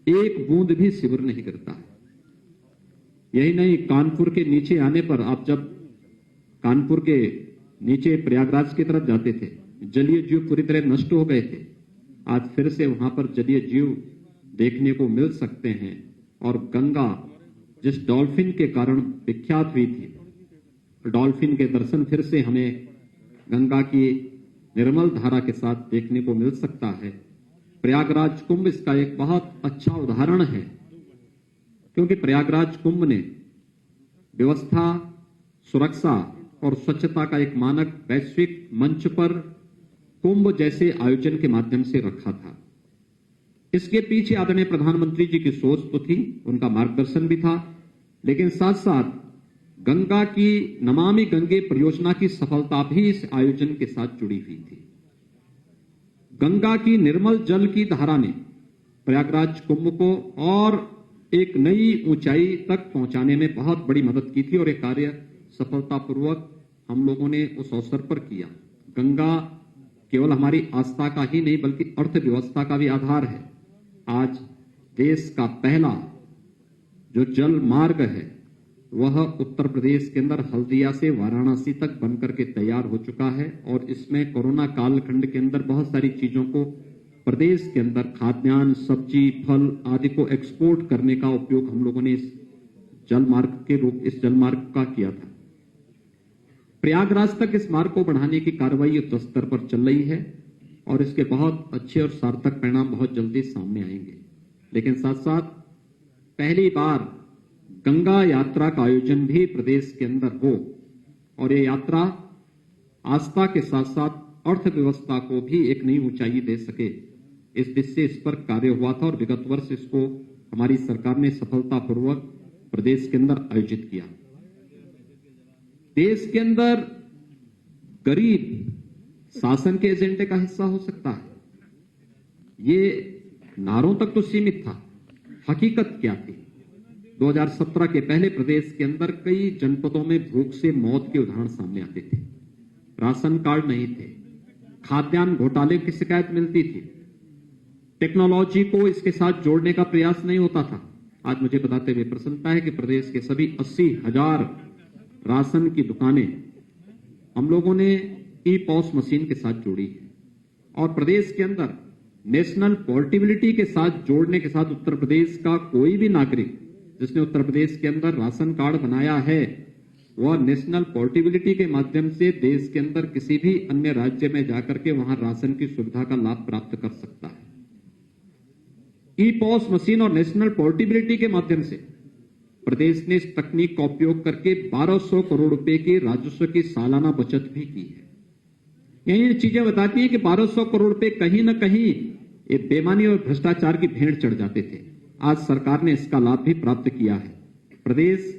एक बूंद भी सीवर नहीं गिरता है। यही नहीं, कानपुर के नीचे आने पर, आप जब कानपुर के नीचे प्रयागराज की तरफ जाते थे, जलीय जीव पूरी तरह नष्ट हो गए थे। आज फिर से वहां पर जलीय जीव देखने को मिल सकते हैं और गंगा जिस डॉल्फिन के कारण विख्यात हुई थी, डॉल्फिन के दर्शन फिर से हमें गंगा की निर्मल धारा के साथ देखने को मिल सकता है। प्रयागराज कुंभ इसका एक बहुत अच्छा उदाहरण है, क्योंकि प्रयागराज कुंभ ने व्यवस्था, सुरक्षा और स्वच्छता का एक मानक वैश्विक मंच पर कुंभ जैसे आयोजन के माध्यम से रखा था। इसके पीछे आदरणीय प्रधानमंत्री जी की सोच तो थी, उनका मार्गदर्शन भी था, लेकिन साथ साथ गंगा की नमामि गंगे परियोजना की सफलता भी इस आयोजन के साथ जुड़ी हुई थी। गंगा की निर्मल जल की धारा ने प्रयागराज कुंभ को और एक नई ऊंचाई तक पहुंचाने में बहुत बड़ी मदद की थी और यह कार्य सफलतापूर्वक हम लोगों ने उस अवसर पर किया। गंगा केवल हमारी आस्था का ही नहीं बल्कि अर्थव्यवस्था का भी आधार है। आज देश का पहला जो जल मार्ग है वह उत्तर प्रदेश के अंदर हल्दिया से वाराणसी तक बनकर के तैयार हो चुका है और इसमें कोरोना कालखंड के अंदर बहुत सारी चीजों को प्रदेश के अंदर खाद्यान्न, सब्जी, फल आदि को एक्सपोर्ट करने का उपयोग हम लोगों ने इस जल मार्ग का किया था। प्रयागराज तक इस मार्ग को बढ़ाने की कार्रवाई युद्ध स्तर पर चल रही है और इसके बहुत अच्छे और सार्थक परिणाम बहुत जल्दी सामने आएंगे। लेकिन साथ साथ पहली बार गंगा यात्रा का आयोजन भी प्रदेश के अंदर हो और ये यात्रा आस्था के साथ साथ अर्थव्यवस्था को भी एक नई ऊंचाई दे सके, इस दिशा से इस पर कार्य हुआ था और विगत वर्ष इसको हमारी सरकार ने सफलतापूर्वक प्रदेश के अंदर आयोजित किया। देश के अंदर गरीब शासन के एजेंडे का हिस्सा हो सकता है, ये नारों तक तो सीमित था। हकीकत क्या थी? 2017 के पहले प्रदेश के अंदर कई जनपदों में भूख से मौत के उदाहरण सामने आते थे। राशन कार्ड नहीं थे, खाद्यान्न घोटाले की शिकायत मिलती थी, टेक्नोलॉजी को इसके साथ जोड़ने का प्रयास नहीं होता था। आज मुझे बताते हुए प्रसन्नता है कि प्रदेश के सभी 80,000 राशन की दुकानें हम लोगों ने ई-पॉस मशीन के साथ जोड़ी है और प्रदेश के अंदर नेशनल पोर्टेबिलिटी के साथ जोड़ने के साथ उत्तर प्रदेश का कोई भी नागरिक जिसने उत्तर प्रदेश के अंदर राशन कार्ड बनाया है वह नेशनल पोर्टेबिलिटी के माध्यम से देश के अंदर किसी भी अन्य राज्य में जाकर के वहां राशन की सुविधा का लाभ प्राप्त कर सकता है। ई-पॉस मशीन और नेशनल पोर्टेबिलिटी के माध्यम से प्रदेश ने इस तकनीक का उपयोग करके 1200 करोड़ रुपए के राजस्व की सालाना बचत भी की है। यही चीजें बताती है कि 1200 करोड़ रुपए कहीं न कहीं ये बेईमानी और भ्रष्टाचार की भेंट चढ़ जाते थे। आज सरकार ने इसका लाभ भी प्राप्त किया है। प्रदेश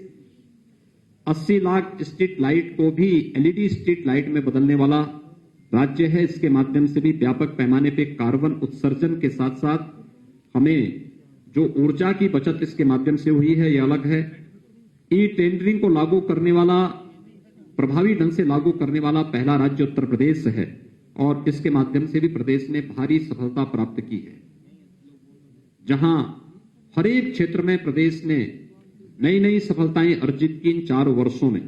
80 लाख स्ट्रीट लाइट को भी एलईडी स्ट्रीट लाइट में बदलने वाला राज्य है। इसके माध्यम से भी व्यापक पैमाने पे कार्बन उत्सर्जन के साथ साथ हमें जो ऊर्जा की बचत इसके माध्यम से हुई है यह अलग है। ई टेंडरिंग को लागू करने वाला, प्रभावी ढंग से लागू करने वाला पहला राज्य उत्तर प्रदेश है और इसके माध्यम से भी प्रदेश ने भारी सफलता प्राप्त की है। जहां हर एक क्षेत्र में प्रदेश ने नई नई सफलताएं अर्जित की इन 4 वर्षों में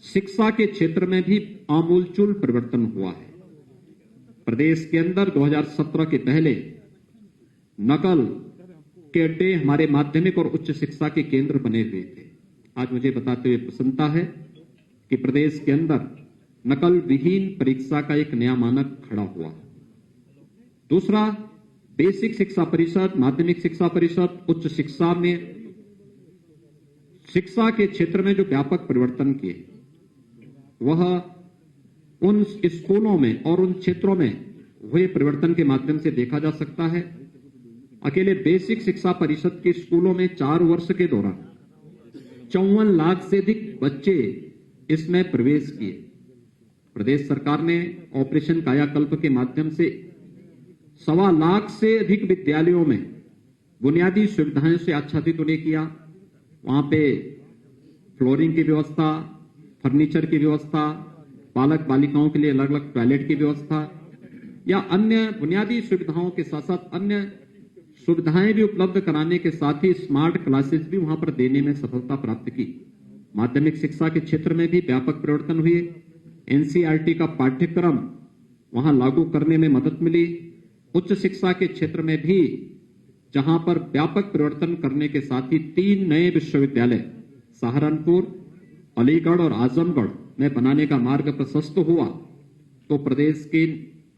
शिक्षा के क्षेत्र में भी आमूलचूल परिवर्तन हुआ है। प्रदेश के अंदर 2017 के पहले नकल के अड्डे हमारे माध्यमिक और उच्च शिक्षा के केंद्र बने हुए थे। आज मुझे बताते हुए प्रसन्नता है कि प्रदेश के अंदर नकल विहीन परीक्षा का एक नया मानक खड़ा हुआ। दूसरा, बेसिक शिक्षा परिषद, माध्यमिक शिक्षा परिषद, उच्च शिक्षा में शिक्षा के क्षेत्र में जो व्यापक परिवर्तन किए वह उन स्कूलों में और उन क्षेत्रों में हुए परिवर्तन के माध्यम से देखा जा सकता है। अकेले बेसिक शिक्षा परिषद के स्कूलों में 4 वर्ष के दौरान 54 लाख से अधिक बच्चे इसमें प्रवेश किए। प्रदेश सरकार ने ऑपरेशन कायाकल्प के माध्यम से 1.25 लाख से अधिक विद्यालयों में बुनियादी सुविधाएं से आच्छादित उन्हें किया। वहां पे फ्लोरिंग की व्यवस्था, फर्नीचर की व्यवस्था, बालक बालिकाओं के लिए अलग अलग टॉयलेट की व्यवस्था या अन्य बुनियादी सुविधाओं के साथ साथ अन्य सुविधाएं भी उपलब्ध कराने के साथ ही स्मार्ट क्लासेस भी वहां पर देने में सफलता प्राप्त की। माध्यमिक शिक्षा के क्षेत्र में भी व्यापक परिवर्तन हुए। एनसीईआरटी का पाठ्यक्रम वहां लागू करने में मदद मिली। उच्च शिक्षा के क्षेत्र में भी जहां पर व्यापक परिवर्तन करने के साथ ही 3 नए विश्वविद्यालय सहारनपुर, अलीगढ़ और आजमगढ़ में बनाने का मार्ग प्रशस्त हुआ, तो प्रदेश के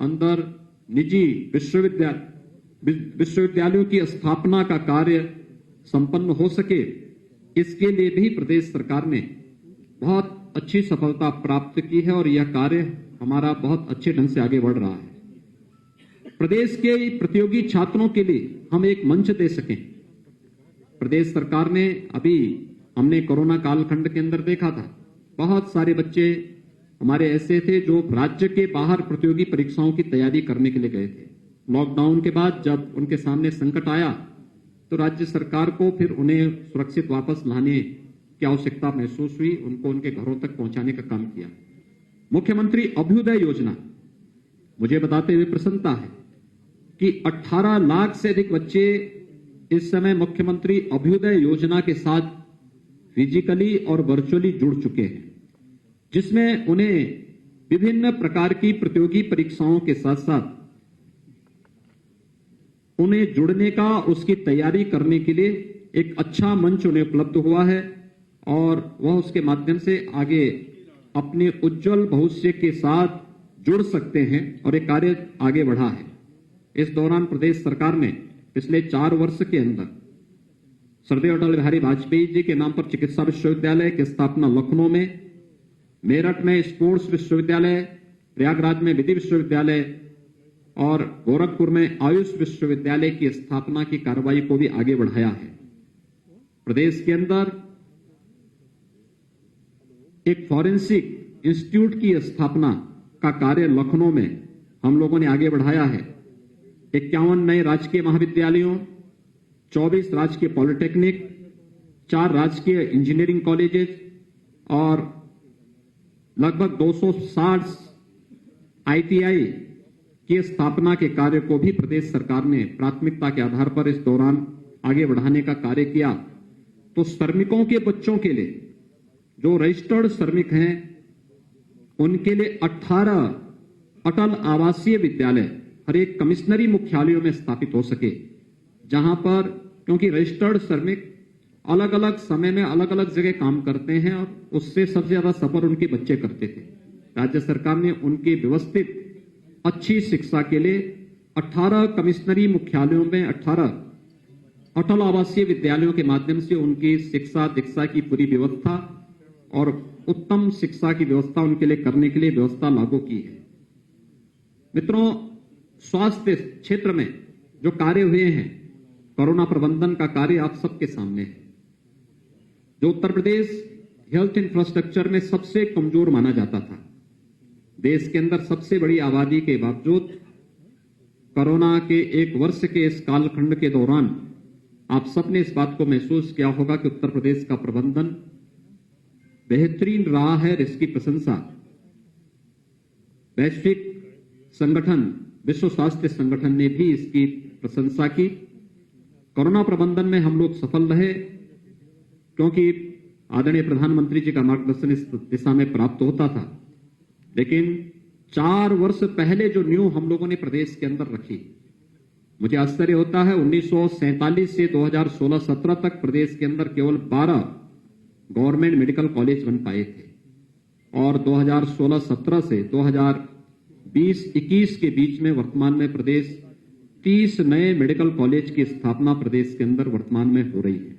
अंदर निजी विश्वविद्यालयों की स्थापना का कार्य संपन्न हो सके, इसके लिए भी प्रदेश सरकार ने बहुत अच्छी सफलता प्राप्त की है और यह कार्य हमारा बहुत अच्छे ढंग से आगे बढ़ रहा है। प्रदेश के प्रतियोगी छात्रों के लिए हम एक मंच दे सकें। प्रदेश सरकार ने हमने कोरोना कालखंड के अंदर देखा था, बहुत सारे बच्चे हमारे ऐसे थे जो राज्य के बाहर प्रतियोगी परीक्षाओं की तैयारी करने के लिए गए थे। लॉकडाउन के बाद जब उनके सामने संकट आया तो राज्य सरकार को फिर उन्हें सुरक्षित वापस लाने की आवश्यकता महसूस हुई, उनको उनके घरों तक पहुंचाने का काम किया। मुख्यमंत्री अभ्युदय योजना, मुझे बताते हुए प्रसन्नता है कि 18 लाख से अधिक बच्चे इस समय मुख्यमंत्री अभ्युदय योजना के साथ फिजिकली और वर्चुअली जुड़ चुके हैं, जिसमें उन्हें विभिन्न प्रकार की प्रतियोगी परीक्षाओं के साथ साथ उन्हें जुड़ने का, उसकी तैयारी करने के लिए एक अच्छा मंच उन्हें उपलब्ध हुआ है और वह उसके माध्यम से आगे अपने उज्जवल भविष्य के साथ जुड़ सकते हैं और एक कार्य आगे बढ़ा है। इस दौरान प्रदेश सरकार ने पिछले 4 वर्ष के अंदर सरदेव अटल बिहारी वाजपेयी जी के नाम पर चिकित्सा विश्वविद्यालय की स्थापना लखनऊ में, मेरठ में स्पोर्ट्स विश्वविद्यालय, प्रयागराज में विधि विश्वविद्यालय और गोरखपुर में आयुष विश्वविद्यालय की स्थापना की कार्रवाई को भी आगे बढ़ाया है। प्रदेश के अंदर एक फॉरेंसिक इंस्टीट्यूट की स्थापना का कार्य लखनऊ में हम लोगों ने आगे बढ़ाया है। 51 नए राजकीय महाविद्यालयों, 24 राजकीय पॉलिटेक्निक, 4 राजकीय इंजीनियरिंग कॉलेजेस और लगभग 260 ITI की स्थापना के कार्य को भी प्रदेश सरकार ने प्राथमिकता के आधार पर इस दौरान आगे बढ़ाने का कार्य किया। तो श्रमिकों के बच्चों के लिए, जो रजिस्टर्ड श्रमिक हैं, उनके लिए 18 अटल आवासीय विद्यालय हर एक कमिश्नरी मुख्यालयों में स्थापित हो सके, जहां पर, क्योंकि रजिस्टर्ड श्रमिक अलग अलग समय में अलग अलग जगह काम करते हैं और उससे सबसे ज्यादा सफर उनके बच्चे करते थे। राज्य सरकार ने उनकी व्यवस्थित अच्छी शिक्षा के लिए 18 कमिश्नरी मुख्यालयों में 18 अटल आवासीय विद्यालयों के माध्यम से उनकी शिक्षा दीक्षा की पूरी व्यवस्था और उत्तम शिक्षा की व्यवस्था उनके लिए करने के लिए व्यवस्था लागू की है। मित्रों, स्वास्थ्य क्षेत्र में जो कार्य हुए हैं, कोरोना प्रबंधन का कार्य आप सबके सामने है। जो उत्तर प्रदेश हेल्थ इंफ्रास्ट्रक्चर में सबसे कमजोर माना जाता था, देश के अंदर सबसे बड़ी आबादी के बावजूद कोरोना के 1 वर्ष के इस कालखंड के दौरान आप सबने इस बात को महसूस किया होगा कि उत्तर प्रदेश का प्रबंधन बेहतरीन रहा है। इसकी प्रशंसा वैश्विक संगठन, विश्व स्वास्थ्य संगठन ने भी इसकी प्रशंसा की। कोरोना प्रबंधन में हम लोग सफल रहे, क्योंकि आदरणीय प्रधानमंत्री जी का मार्गदर्शन इस दिशा में प्राप्त होता था। लेकिन 4 वर्ष पहले जो नींव हम लोगों ने प्रदेश के अंदर रखी, मुझे आश्चर्य होता है। 1947 से 2016-17 तक प्रदेश के अंदर केवल 12 गवर्नमेंट मेडिकल कॉलेज बन पाए थे और 2016-17 से 2020-21 के बीच में वर्तमान में प्रदेश 30 नए मेडिकल कॉलेज की स्थापना प्रदेश के अंदर वर्तमान में हो रही है।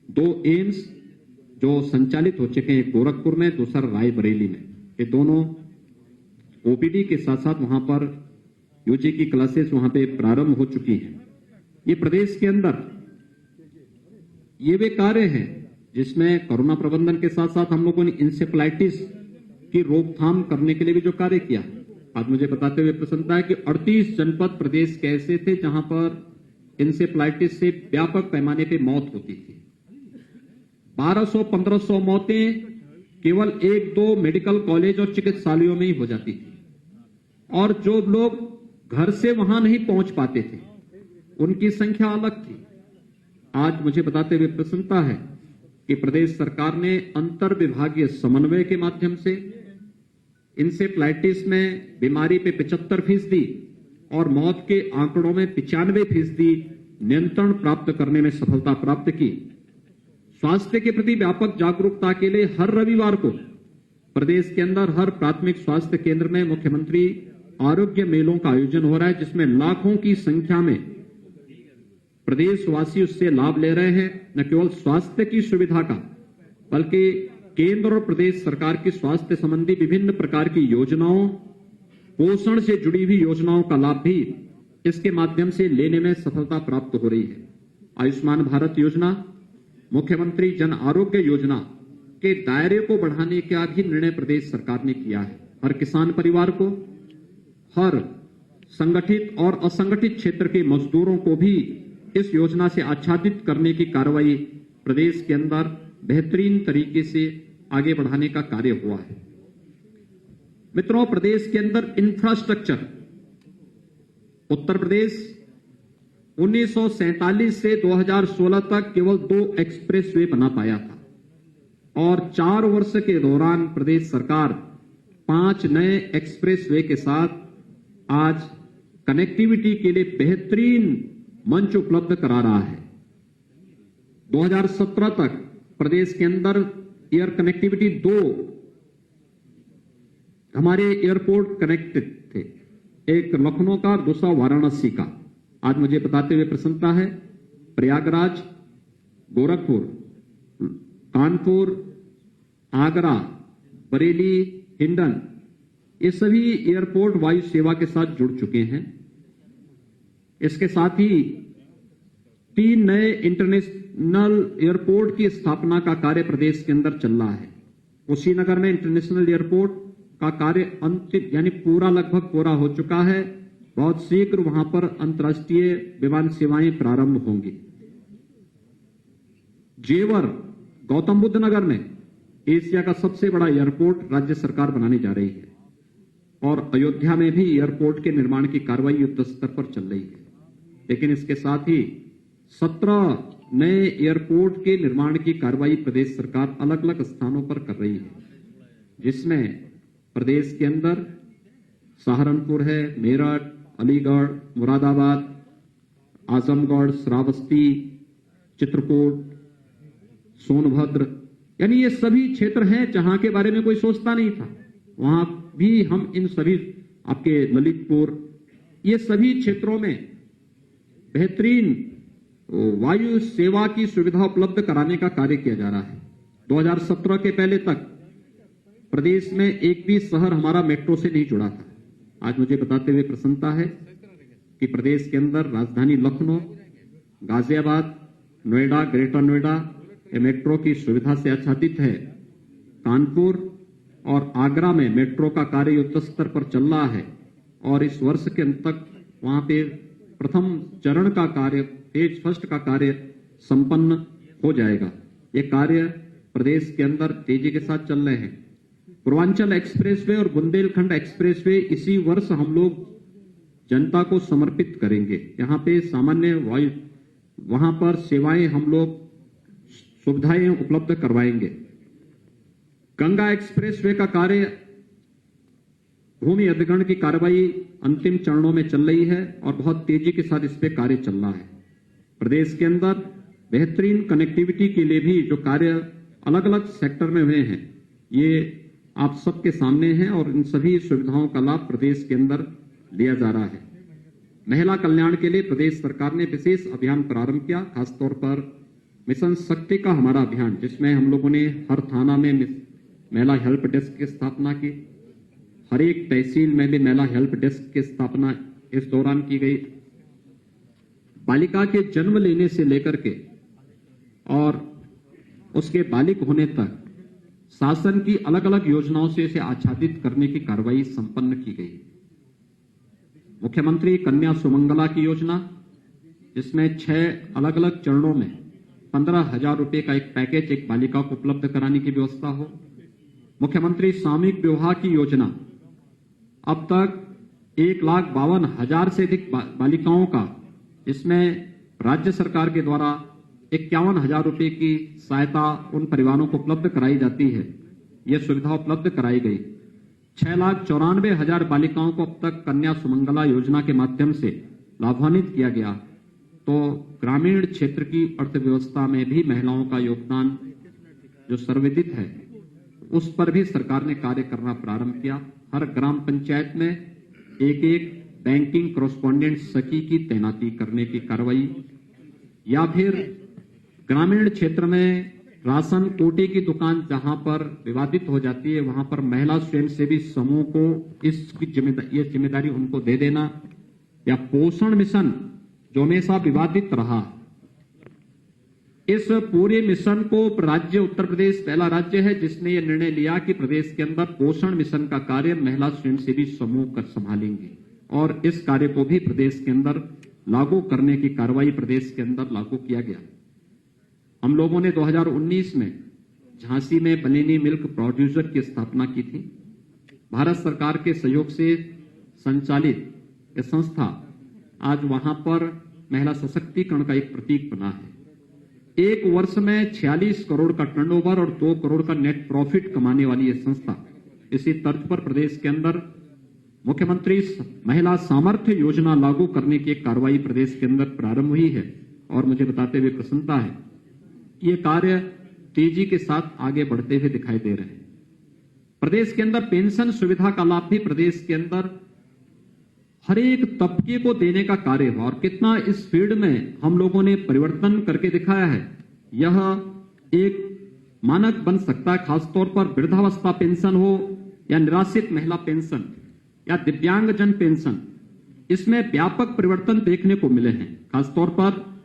2 एम्स जो संचालित हो चुके हैं, गोरखपुर में, दूसरा रायबरेली में। ये दोनों OPD के साथ साथ वहां पर UG की क्लासेस वहां पे प्रारंभ हो चुकी हैं। ये प्रदेश के अंदर ये वे कार्य हैं जिसमें कोरोना प्रबंधन के साथ साथ हम लोगों ने इंसेफ्लाइटिस की रोकथाम करने के लिए भी जो कार्य किया। आज मुझे बताते हुए प्रसन्नता है कि 38 जनपद प्रदेश के ऐसे थे जहां पर इंसेफ्लाइटिस से व्यापक पैमाने पे मौत होती थी। 1200-1500 मौतें केवल 1-2 मेडिकल कॉलेज और चिकित्सालयों में ही हो जाती थी, और जो लोग घर से वहां नहीं पहुंच पाते थे उनकी संख्या अलग थी। आज मुझे बताते हुए प्रसन्नता है कि प्रदेश सरकार ने अंतर विभागीय समन्वय के माध्यम से इंसेफ्लाइटिस में बीमारी पे 75% और मौत के आंकड़ों में 95% नियंत्रण प्राप्त करने में सफलता प्राप्त की। स्वास्थ्य के प्रति व्यापक जागरूकता के लिए हर रविवार को प्रदेश के अंदर हर प्राथमिक स्वास्थ्य केंद्र में मुख्यमंत्री आरोग्य मेलों का आयोजन हो रहा है, जिसमें लाखों की संख्या में प्रदेशवासी उससे लाभ ले रहे हैं। न केवल स्वास्थ्य की सुविधा का, बल्कि केंद्र और प्रदेश सरकार की स्वास्थ्य संबंधी विभिन्न प्रकार की योजनाओं, पोषण से जुड़ी हुई योजनाओं का लाभ भी इसके माध्यम से लेने में सफलता प्राप्त हो रही है। आयुष्मान भारत योजना, मुख्यमंत्री जन आरोग्य योजना के दायरे को बढ़ाने का भी निर्णय प्रदेश सरकार ने किया है। हर किसान परिवार को, हर संगठित और असंगठित क्षेत्र के मजदूरों को भी इस योजना से आच्छादित करने की कार्रवाई प्रदेश के अंदर बेहतरीन तरीके से आगे बढ़ाने का कार्य हुआ है। मित्रों, प्रदेश के अंदर इंफ्रास्ट्रक्चर, उत्तर प्रदेश 1947 से 2016 तक केवल 2 एक्सप्रेसवे बना पाया था और 4 वर्ष के दौरान प्रदेश सरकार 5 नए एक्सप्रेसवे के साथ आज कनेक्टिविटी के लिए बेहतरीन मंच उपलब्ध करा रहा है। 2017 तक प्रदेश के अंदर एयर कनेक्टिविटी 2 हमारे एयरपोर्ट कनेक्टेड थे, एक लखनऊ का, दूसरा वाराणसी का। आज मुझे बताते हुए प्रसन्नता है, प्रयागराज, गोरखपुर, कानपुर, आगरा, बरेली, हिंडन, ये सभी एयरपोर्ट वायु सेवा के साथ जुड़ चुके हैं। इसके साथ ही 3 नए इंटरनेशनल एयरपोर्ट की स्थापना का कार्य प्रदेश के अंदर चल रहा है। कुशीनगर में इंटरनेशनल एयरपोर्ट का कार्य अंतिम यानी पूरा लगभग पूरा हो चुका है। बहुत शीघ्र वहां पर अंतर्राष्ट्रीय विमान सेवाएं प्रारंभ होंगी। जेवर गौतम बुद्ध नगर में एशिया का सबसे बड़ा एयरपोर्ट राज्य सरकार बनाने जा रही है और अयोध्या में भी एयरपोर्ट के निर्माण की कार्रवाई युद्ध स्तर पर चल रही है। लेकिन इसके साथ ही 17 नए एयरपोर्ट के निर्माण की कार्रवाई प्रदेश सरकार अलग अलग स्थानों पर कर रही है, जिसमें प्रदेश के अंदर सहारनपुर है, मेरठ, अलीगढ़, मुरादाबाद, आजमगढ़, श्रावस्ती, चित्रकूट, सोनभद्र, यानी ये सभी क्षेत्र हैं जहां के बारे में कोई सोचता नहीं था। वहां भी हम इन सभी आपके ललितपुर, ये सभी क्षेत्रों में बेहतरीन वायु सेवा की सुविधा उपलब्ध कराने का कार्य किया जा रहा है। 2017 के पहले तक प्रदेश में एक भी शहर हमारा मेट्रो से नहीं जुड़ा था। आज मुझे बताते हुए प्रसन्नता है कि प्रदेश के अंदर राजधानी लखनऊ, गाजियाबाद, नोएडा, ग्रेटर नोएडा ये मेट्रो की सुविधा से आच्छादित है। कानपुर और आगरा में मेट्रो का कार्य युद्ध स्तर पर चल रहा है और इस वर्ष के अंत तक वहां पे प्रथम चरण का कार्य, फेज फर्स्ट का कार्य संपन्न हो जाएगा। ये कार्य प्रदेश के अंदर तेजी के साथ चल रहे हैं। पूर्वांचल एक्सप्रेसवे और बुंदेलखंड एक्सप्रेसवे इसी वर्ष हम लोग जनता को समर्पित करेंगे। यहाँ पे सामान्य वायु, वहां पर सेवाएं हम लोग सुविधाएं उपलब्ध करवाएंगे। गंगा एक्सप्रेसवे का कार्य भूमि अधिग्रहण की कार्रवाई अंतिम चरणों में चल रही है और बहुत तेजी के साथ इस पे कार्य चल रहा है। प्रदेश के अंदर बेहतरीन कनेक्टिविटी के लिए भी जो कार्य अलग अलग सेक्टर में हुए हैं, ये आप सबके सामने हैं और इन सभी सुविधाओं का लाभ प्रदेश के अंदर लिया जा रहा है। महिला कल्याण के लिए प्रदेश सरकार ने विशेष अभियान प्रारंभ किया, खासतौर पर मिशन शक्ति का हमारा अभियान, जिसमें हम लोगों ने हर थाना में महिला हेल्प डेस्क की स्थापना की। हर एक तहसील में भी महिला हेल्प डेस्क की स्थापना इस दौरान की गई। बालिका के जन्म लेने से लेकर के और उसके बालिक होने तक शासन की अलग अलग योजनाओं से इसे आच्छादित करने की कार्रवाई संपन्न की गई। मुख्यमंत्री कन्या सुमंगला की योजना, जिसमें 6 अलग अलग चरणों में 15,000 रुपए का एक पैकेज एक बालिका को उपलब्ध कराने की व्यवस्था हो। मुख्यमंत्री सामूहिक विवाह की योजना, अब तक 1,52,000 से अधिक बालिकाओं का, इसमें राज्य सरकार के द्वारा 51,000 रुपए की सहायता उन परिवारों को उपलब्ध कराई जाती है। यह सुविधा उपलब्ध कराई गई। 6,94,000 बालिकाओं को अब तक कन्या सुमंगला योजना के माध्यम से लाभान्वित किया गया। तो ग्रामीण क्षेत्र की अर्थव्यवस्था में भी महिलाओं का योगदान जो सर्वाधिक है, उस पर भी सरकार ने कार्य करना प्रारंभ किया। हर ग्राम पंचायत में एक बैंकिंग कॉरेस्पॉन्डेंट सखी की तैनाती करने की कार्रवाई, या फिर ग्रामीण क्षेत्र में राशन कोटे की दुकान जहां पर विवादित हो जाती है, वहां पर महिला स्वयंसेवी समूह को इसकी जिम्मेदारी उनको दे देना, या पोषण मिशन जो हमेशा विवादित रहा, इस पूरे मिशन को राज्य उत्तर प्रदेश पहला राज्य है जिसने ये निर्णय लिया कि प्रदेश के अंदर पोषण मिशन का कार्य महिला स्वयंसेवी समूह कर संभालेंगे और इस कार्य को भी प्रदेश के अंदर लागू करने की कार्रवाई प्रदेश के अंदर लागू किया गया। हम लोगों ने 2019 में झांसी में बनेनी मिल्क प्रोड्यूसर की स्थापना की थी। भारत सरकार के सहयोग से संचालित यह संस्था आज वहां पर महिला सशक्तिकरण का एक प्रतीक बना है। एक वर्ष में 46 करोड़ का टर्नओवर और 2 करोड़ का नेट प्रॉफिट कमाने वाली यह संस्था, इसी तर्ज पर प्रदेश के अंदर मुख्यमंत्री महिला सामर्थ्य योजना लागू करने की एक कार्रवाई प्रदेश के अंदर प्रारंभ हुई है और मुझे बताते हुए प्रसन्नता है कि ये कार्य तेजी के साथ आगे बढ़ते हुए दिखाई दे रहे हैं। प्रदेश के अंदर पेंशन सुविधा का लाभ भी प्रदेश के अंदर हर एक तबके को देने का कार्य हुआ और कितना इस फील्ड में हम लोगों ने परिवर्तन करके दिखाया है, यह एक मानक बन सकता है। खासतौर पर वृद्धावस्था पेंशन हो या निराश्रित महिला पेंशन या दिव्यांगजन पेंशन, इसमें व्यापक परिवर्तन देखने को मिले हैं। खासतौर पर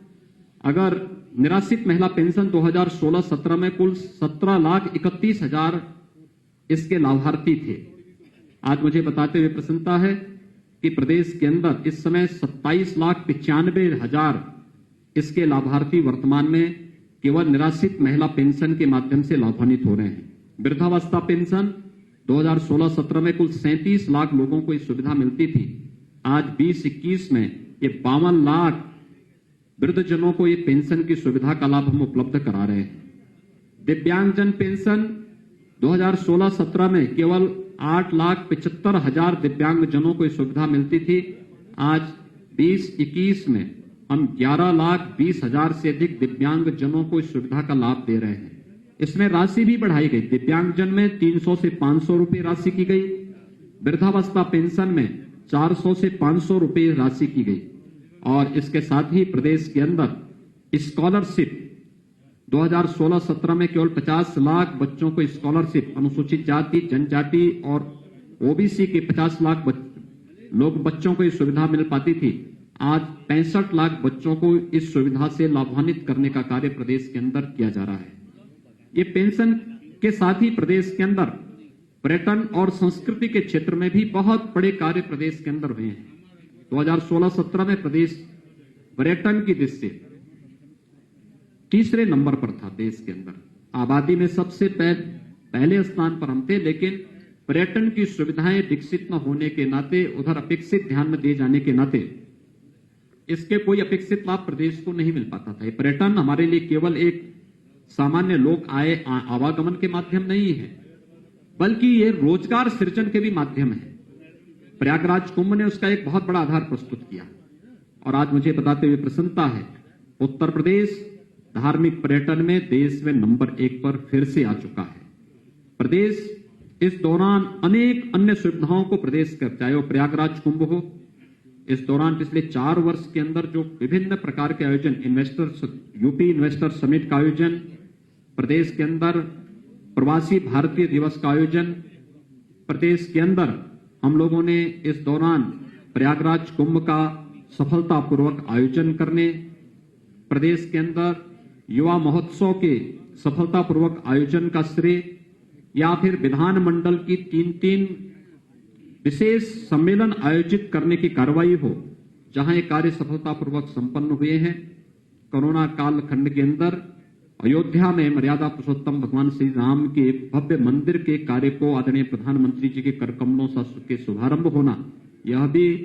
अगर निराश्रित महिला पेंशन 2016-17 में कुल 17,31,000 इसके लाभार्थी थे। आज मुझे बताते हुए प्रसन्नता है कि प्रदेश के अंदर इस समय 27,95,000 इसके लाभार्थी वर्तमान में केवल निराश्रित महिला पेंशन के माध्यम से लाभान्वित हो रहे हैं। वृद्धावस्था पेंशन 2016-17 में कुल 37 लाख लोगों को इस सुविधा मिलती थी। आज 20-21 में ये 52 लाख वृद्धजनों को ये पेंशन की सुविधा का लाभ हम उपलब्ध करा रहे हैं। दिव्यांगजन पेंशन 2016-17 में केवल 8,75,000 दिव्यांगजनों को ये सुविधा मिलती थी। आज 20-21 में हम 11,20,000 से अधिक दिव्यांगजनों को इस सुविधा का लाभ दे रहे हैं। इसमें राशि भी बढ़ाई गई। दिव्यांगजन में 300 से 500 रुपए राशि की गई, वृद्धावस्था पेंशन में 400 से 500 रुपए राशि की गई। और इसके साथ ही प्रदेश के अंदर स्कॉलरशिप 2016-17 में केवल 50 लाख बच्चों को स्कॉलरशिप, अनुसूचित जाति, जनजाति और ओबीसी के 50 लाख बच्चों को इस सुविधा मिल पाती थी। आज 65 लाख बच्चों को इस सुविधा से लाभान्वित करने का कार्य प्रदेश के अंदर किया जा रहा है। ये पेंशन के साथ ही प्रदेश के अंदर पर्यटन और संस्कृति के क्षेत्र में भी बहुत बड़े कार्य प्रदेश के अंदर हुए हैं। 2016-17 में प्रदेश पर्यटन की दृष्टि से तीसरे नंबर पर था देश के अंदर। आबादी में सबसे पहले स्थान पर हम थे, लेकिन पर्यटन की सुविधाएं विकसित न होने के नाते, उधर अपेक्षित ध्यान न दिए जाने के नाते इसके कोई अपेक्षित लाभ प्रदेश को नहीं मिल पाता था। पर्यटन हमारे लिए केवल एक सामान्य लोक आय आवागमन के माध्यम नहीं है, बल्कि ये रोजगार सृजन के भी माध्यम है। प्रयागराज कुंभ ने उसका एक बहुत बड़ा आधार प्रस्तुत किया। और आज मुझे बताते हुए प्रसन्नता है, उत्तर प्रदेश धार्मिक पर्यटन में देश में नंबर 1 पर फिर से आ चुका है। प्रदेश इस दौरान अनेक अन्य सुविधाओं को प्रदेश कर, चाहे वो प्रयागराज कुंभ हो, इस दौरान पिछले 4 वर्ष के अंदर जो विभिन्न प्रकार के आयोजन, यूपी इन्वेस्टर समिट का आयोजन, प्रदेश के अंदर प्रवासी भारतीय दिवस का आयोजन, प्रदेश के अंदर हम लोगों ने इस दौरान प्रयागराज कुंभ का सफलतापूर्वक आयोजन करने, प्रदेश के अंदर युवा महोत्सव के सफलतापूर्वक आयोजन का श्रेय, या फिर विधानमंडल की 3 विशेष सम्मेलन आयोजित करने की कार्रवाई हो, जहां ये कार्य सफलतापूर्वक संपन्न हुए हैं। कोरोना काल खंड के अंदर अयोध्या में मर्यादा पुरुषोत्तम भगवान श्री राम के भव्य मंदिर के कार्य को आदरणीय प्रधानमंत्री जी के कर कमलों के शुभारंभ होना, यह भी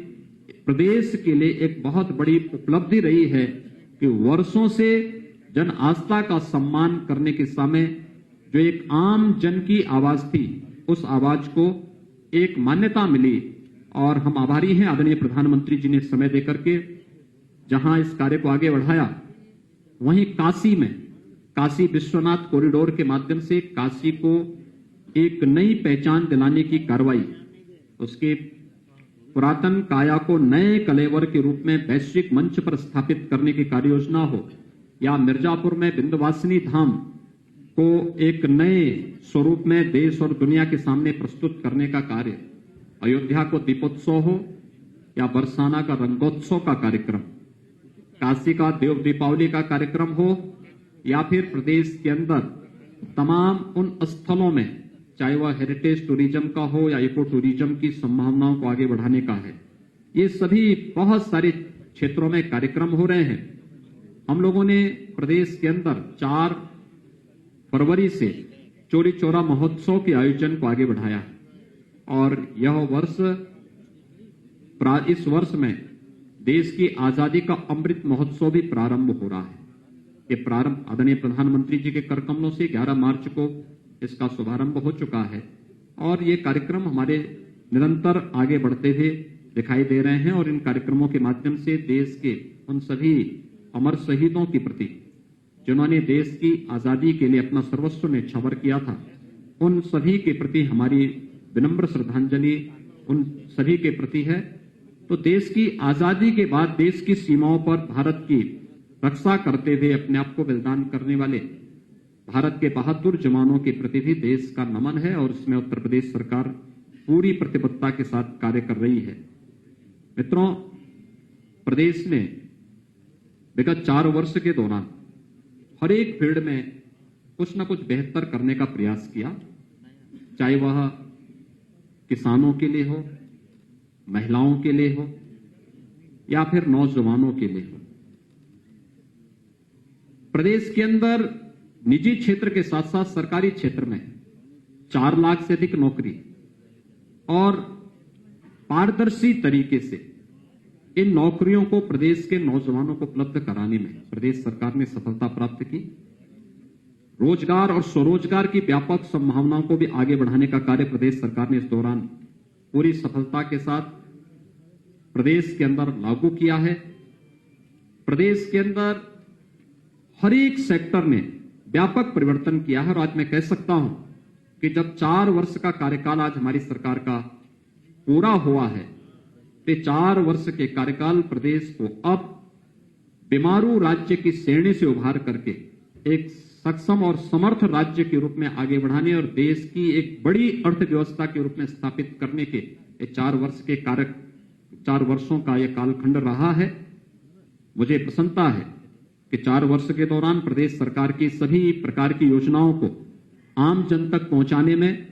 प्रदेश के लिए एक बहुत बड़ी उपलब्धि रही है कि वर्षों से जन आस्था का सम्मान करने के समय जो एक आम जन की आवाज थी, उस आवाज को एक मान्यता मिली। और हम आभारी हैं आदरणीय प्रधानमंत्री जी ने समय देकर के जहां इस कार्य को आगे बढ़ाया, वहीं काशी में काशी विश्वनाथ कॉरिडोर के माध्यम से काशी को एक नई पहचान दिलाने की कार्रवाई, उसके पुरातन काया को नए कलेवर के रूप में वैश्विक मंच पर स्थापित करने की कार्य योजना हो, या मिर्जापुर में विंध्यवासिनी धाम को एक नए स्वरूप में देश और दुनिया के सामने प्रस्तुत करने का कार्य, अयोध्या को दीपोत्सव हो या बरसाना का रंगोत्सव का कार्यक्रम, काशी का देव दीपावली का कार्यक्रम हो, या फिर प्रदेश के अंदर तमाम उन स्थलों में, चाहे वह हेरिटेज टूरिज्म का हो या इको टूरिज्म की संभावनाओं को आगे बढ़ाने का है, ये सभी बहुत सारे क्षेत्रों में कार्यक्रम हो रहे हैं। हम लोगों ने प्रदेश के अंदर 4 फरवरी से चौरी चौरा महोत्सव के आयोजन को आगे बढ़ाया है। और इस वर्ष में देश की आजादी का अमृत महोत्सव भी प्रारंभ हो रहा है। ये प्रारंभ आदरणीय प्रधानमंत्री जी के कर कमलों से 11 मार्च को इसका शुभारंभ हो चुका है। और ये कार्यक्रम हमारे निरंतर आगे बढ़ते हुए दिखाई दे रहे हैं। और इन कार्यक्रमों के माध्यम से देश के उन सभी अमर शहीदों के प्रति, जिन्होंने देश की आजादी के लिए अपना सर्वस्व न्यौछावर किया था, उन सभी के प्रति हमारी विनम्र श्रद्धांजलि उन सभी के प्रति है। तो देश की आजादी के बाद देश की सीमाओं पर भारत की रक्षा करते हुए अपने आप को बलिदान करने वाले भारत के बहादुर जवानों के प्रति भी देश का नमन है। और इसमें उत्तर प्रदेश सरकार पूरी प्रतिबद्धता के साथ कार्य कर रही है। मित्रों, प्रदेश ने विगत 4 वर्ष के दौरान हर एक फील्ड में कुछ न कुछ बेहतर करने का प्रयास किया, चाहे वह किसानों के लिए हो, महिलाओं के लिए हो या फिर नौजवानों के लिए हो। प्रदेश के अंदर निजी क्षेत्र के साथ साथ सरकारी क्षेत्र में 4 लाख से अधिक नौकरी और पारदर्शी तरीके से इन नौकरियों को प्रदेश के नौजवानों को उपलब्ध कराने में प्रदेश सरकार ने सफलता प्राप्त की। रोजगार और स्वरोजगार की व्यापक संभावनाओं को भी आगे बढ़ाने का कार्य प्रदेश सरकार ने इस दौरान पूरी सफलता के साथ प्रदेश के अंदर लागू किया है। प्रदेश के अंदर हर एक सेक्टर ने व्यापक परिवर्तन किया है और आज मैं कह सकता हूं कि जब 4 वर्ष का कार्यकाल आज हमारी सरकार का पूरा हुआ है, तो 4 वर्ष के कार्यकाल प्रदेश को अब बीमारू राज्य की श्रेणी से उभार करके एक सक्षम और समर्थ राज्य के रूप में आगे बढ़ाने और देश की एक बड़ी अर्थव्यवस्था के रूप में स्थापित करने के 4 वर्षों का यह कालखंड रहा है। मुझे प्रसन्नता है कि 4 वर्ष के दौरान प्रदेश सरकार की सभी प्रकार की योजनाओं को आम जन तक पहुंचाने में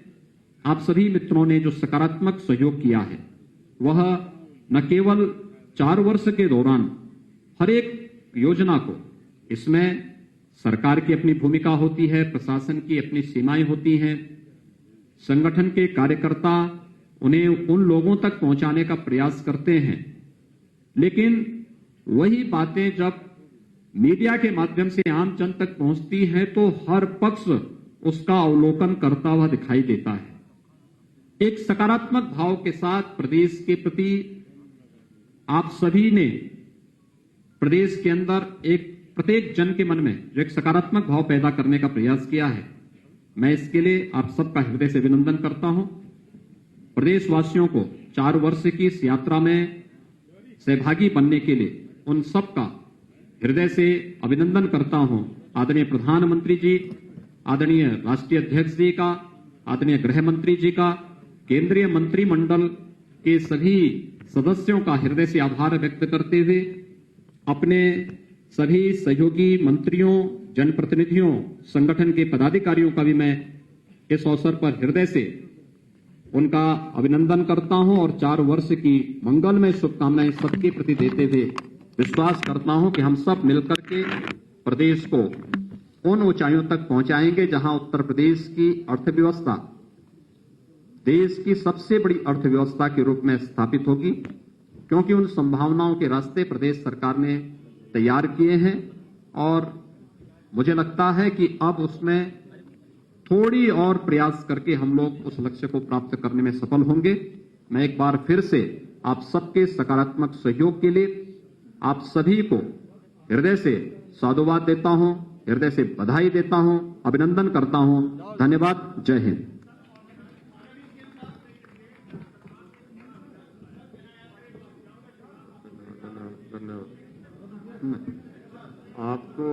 आप सभी मित्रों ने जो सकारात्मक सहयोग किया है, वह न केवल 4 वर्ष के दौरान हर एक योजना को, इसमें सरकार की अपनी भूमिका होती है, प्रशासन की अपनी सीमाएं होती हैं, संगठन के कार्यकर्ता उन्हें उन लोगों तक पहुंचाने का प्रयास करते हैं, लेकिन वही बातें जब मीडिया के माध्यम से आम जन तक पहुंचती हैं तो हर पक्ष उसका अवलोकन करता हुआ दिखाई देता है। एक सकारात्मक भाव के साथ प्रदेश के प्रति आप सभी ने प्रदेश के अंदर एक प्रत्येक जन के मन में जो एक सकारात्मक भाव पैदा करने का प्रयास किया है, मैं इसके लिए आप सबका हृदय से अभिनंदन करता हूं। प्रदेशवासियों को 4 वर्ष की इस यात्रा में सहभागी बनने के लिए उन सबका हृदय से अभिनंदन करता हूं। आदरणीय प्रधानमंत्री जी, आदरणीय राष्ट्रीय अध्यक्ष जी का, आदरणीय गृह मंत्री जी का, केंद्रीय मंत्रिमंडल के सभी सदस्यों का हृदय से आभार व्यक्त करते हुए अपने सभी सहयोगी मंत्रियों, जनप्रतिनिधियों, संगठन के पदाधिकारियों का भी मैं इस अवसर पर हृदय से उनका अभिनंदन करता हूं और 4 वर्ष की मंगलमय शुभकामनाएं सबके प्रति देते हुए विश्वास करता हूं कि हम सब मिलकर के प्रदेश को उन ऊंचाइयों तक पहुंचाएंगे जहां उत्तर प्रदेश की अर्थव्यवस्था देश की सबसे बड़ी अर्थव्यवस्था के रूप में स्थापित होगी, क्योंकि उन संभावनाओं के रास्ते प्रदेश सरकार ने तैयार किए हैं और मुझे लगता है कि अब उसमें थोड़ी और प्रयास करके हम लोग उस लक्ष्य को प्राप्त करने में सफल होंगे। मैं एक बार फिर से आप सबके सकारात्मक सहयोग के लिए आप सभी को हृदय से साधुवाद देता हूं, हृदय से बधाई देता हूं, अभिनंदन करता हूं। धन्यवाद। जय हिंद। आपको